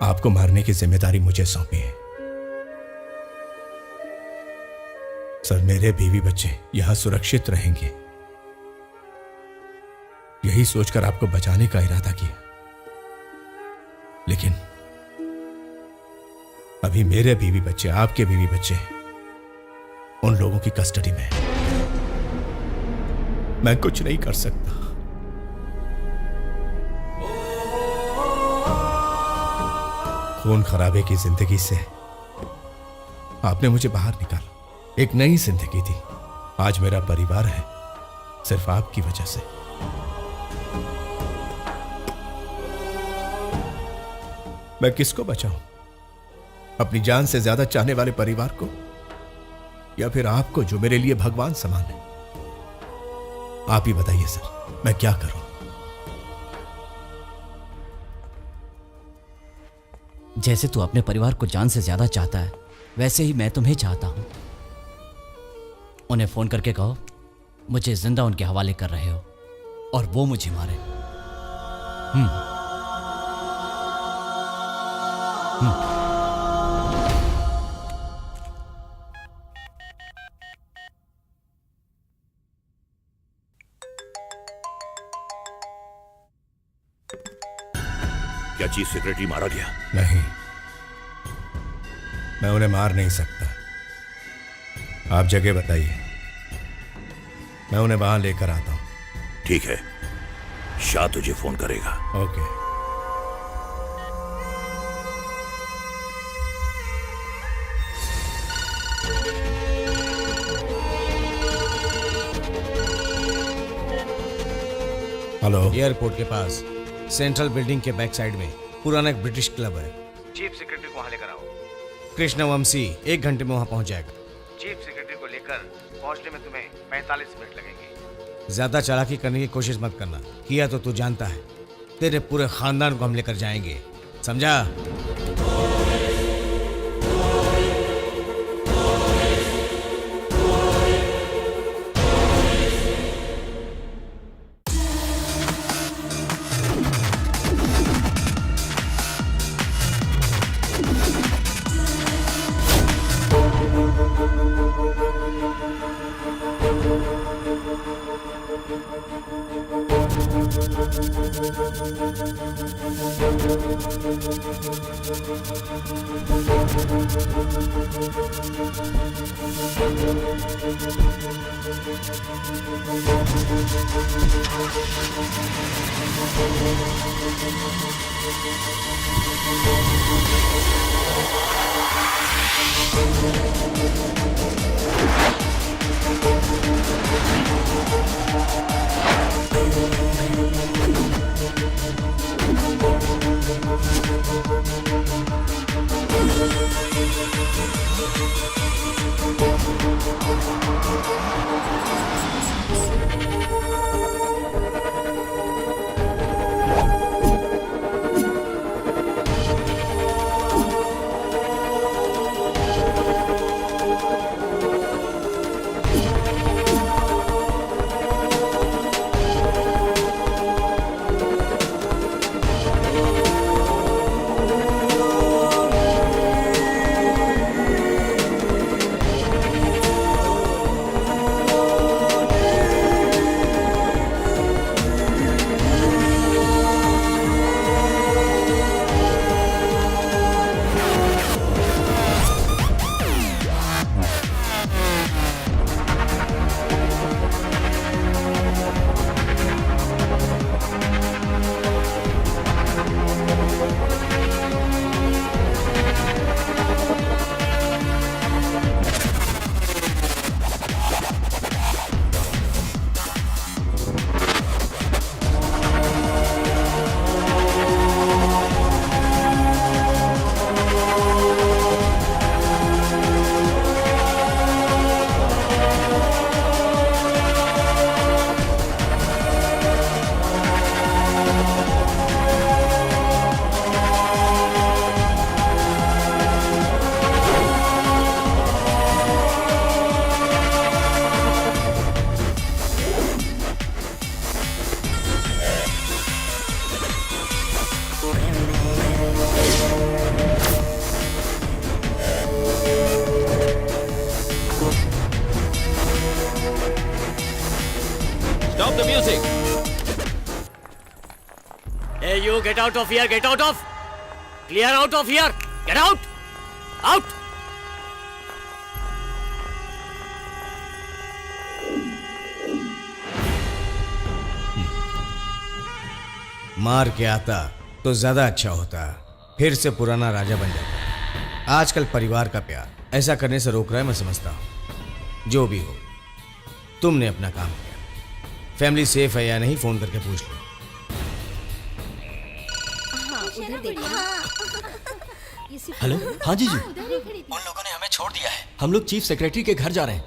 आपको मारने की जिम्मेदारी मुझे सौंपी है। सर, मेरे बीवी बच्चे यहां सुरक्षित रहेंगे, यही सोचकर आपको बचाने का इरादा किया। लेकिन अभी मेरे बीवी बच्चे, आपके बीवी बच्चे उन लोगों की कस्टडी में हैं। मैं कुछ नहीं कर सकता। खून खराबे की जिंदगी से आपने मुझे बाहर निकाला। एक नई जिंदगी थी। आज मेरा परिवार है सिर्फ आपकी वजह से। मैं किसको बचाऊं? अपनी जान से ज्यादा चाहने वाले परिवार को, या फिर आपको जो मेरे लिए भगवान समान है? आप ही बताइए सर, मैं क्या करूं? जैसे तू अपने परिवार को जान से ज्यादा चाहता है, वैसे ही मैं तुम्हें चाहता हूं। उन्हें फोन करके कहो मुझे जिंदा उनके हवाले कर रहे हो और वो मुझे मारे। क्या चीफ सेक्रेटरी मारा गया? नहीं, मैं उन्हें मार नहीं सकता। आप जगह बताइए, मैं उन्हें वहां लेकर आता हूं। ठीक है, शाह तुझे फोन करेगा। ओके। हेलो। एयरपोर्ट के पास सेंट्रल बिल्डिंग के बैक साइड में पुराना एक ब्रिटिश क्लब है। चीफ सेक्रेटरी को वहां लेकर आओ। कृष्णवंशी 1 घंटे में वहां पहुंच जाएगा। चीफ सेक्रेटरी को लेकर पहुंचने में तुम्हें 45 मिनट लगेंगे। ज्यादा चालाकी करने की कोशिश मत करना, किया तो तू जानता है तेरे पूरे खानदान को हम लेकर जाएंगे, समझा? Stop the music. Hey, you get out of here, get out of. Clear out of here. Get out. Out. मार के आता तो ज्यादा अच्छा होता, फिर से पुराना राजा बन जाता। आजकल परिवार का प्यार ऐसा करने से रोक रहा है, मैं समझता हूं। जो भी हो, तुमने अपना काम किया। फैमिली सेफ है या नहीं फोन करके पूछ लो। हेलो, हाँ जीजू, उन लोगों ने हमें छोड़ दिया है। हम लोग चीफ सेक्रेटरी के घर जा रहे हैं।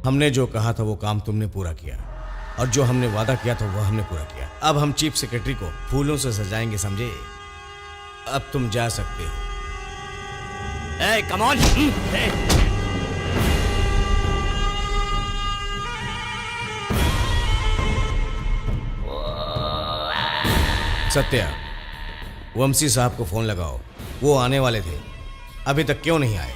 हमने जो कहा था वो काम तुमने पूरा किया, और जो हमने वादा किया था वो हमने पूरा किया। अब हम चीफ सेक्रेटरी को फूलों से सजाएंगे, समझे? अब तुम जा सकते हो। Hey, come on. Hey. Satya, वंशी साहब को फोन लगाओ, वो आने वाले थे, अभी तक क्यों नहीं आए?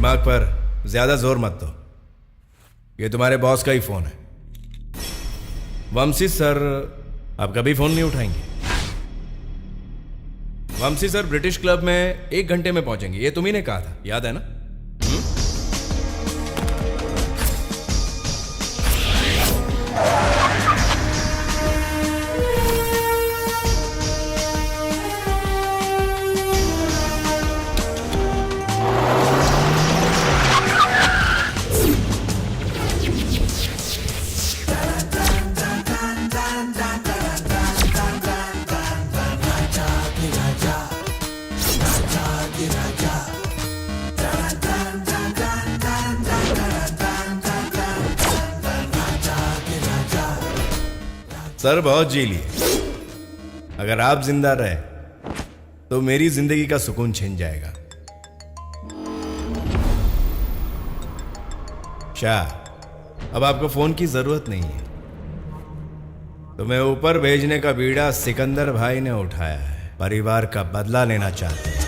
दिमाग पर ज्यादा जोर मत दो, ये तुम्हारे बॉस का ही फोन है। वंशी सर आप कभी फोन नहीं उठाएंगे। वंशी सर ब्रिटिश क्लब में 1 घंटे में पहुंचेंगे, ये तुम्ही ने कहा था, याद है ना? सर बहुत जी लिए, अगर आप जिंदा रहे तो मेरी जिंदगी का सुकून छिन जाएगा। शाह, अब आपको फोन की जरूरत नहीं है। तुम्हें ऊपर भेजने का बीड़ा सिकंदर भाई ने उठाया है, परिवार का बदला लेना चाहते हैं।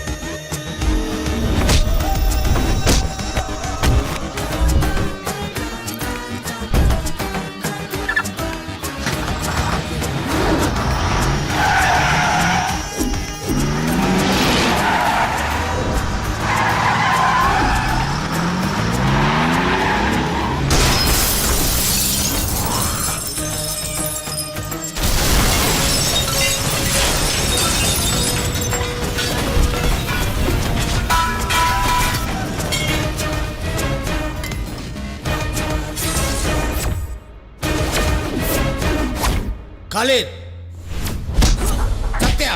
खालिद, सत्या,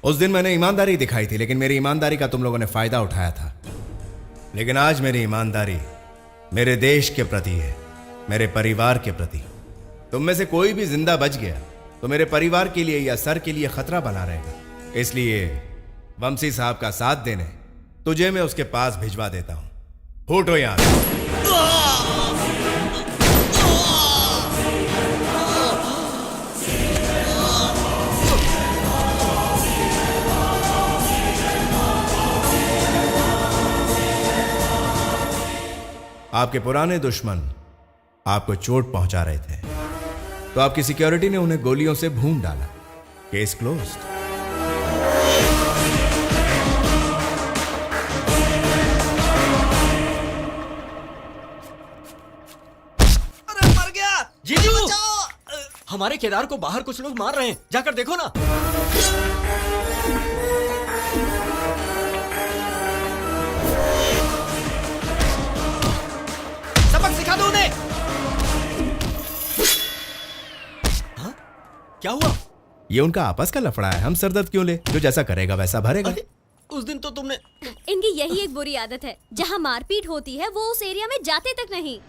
उस दिन मैंने ईमानदारी दिखाई थी, लेकिन मेरी ईमानदारी का तुम लोगों ने फायदा उठाया था। लेकिन आज मेरी ईमानदारी मेरे देश के प्रति है, मेरे परिवार के प्रति। तुम में से कोई भी जिंदा बच गया तो मेरे परिवार के लिए या सर के लिए खतरा बना रहेगा। इसलिए वंशी साहब का साथ देने तुझे मैं उसके पास भिजवा देता हूं। फूटो यहां से। आपके पुराने दुश्मन आपको चोट पहुंचा रहे थे, तो आपकी सिक्योरिटी ने उन्हें गोलियों से भून डाला। Case closed. जीजू, हमारे केदार को बाहर कुछ लोग मार रहे हैं, जाकर देखो ना। सबक सिखा दो उन्हें। हाँ? क्या हुआ? ये उनका आपस का लफड़ा है, हम सरदर्द क्यों ले? जो जैसा करेगा वैसा भरेगा। उस दिन तो तुमने। इनकी यही एक बुरी आदत है, जहाँ मारपीट होती है वो उस एरिया में जाते तक नहीं।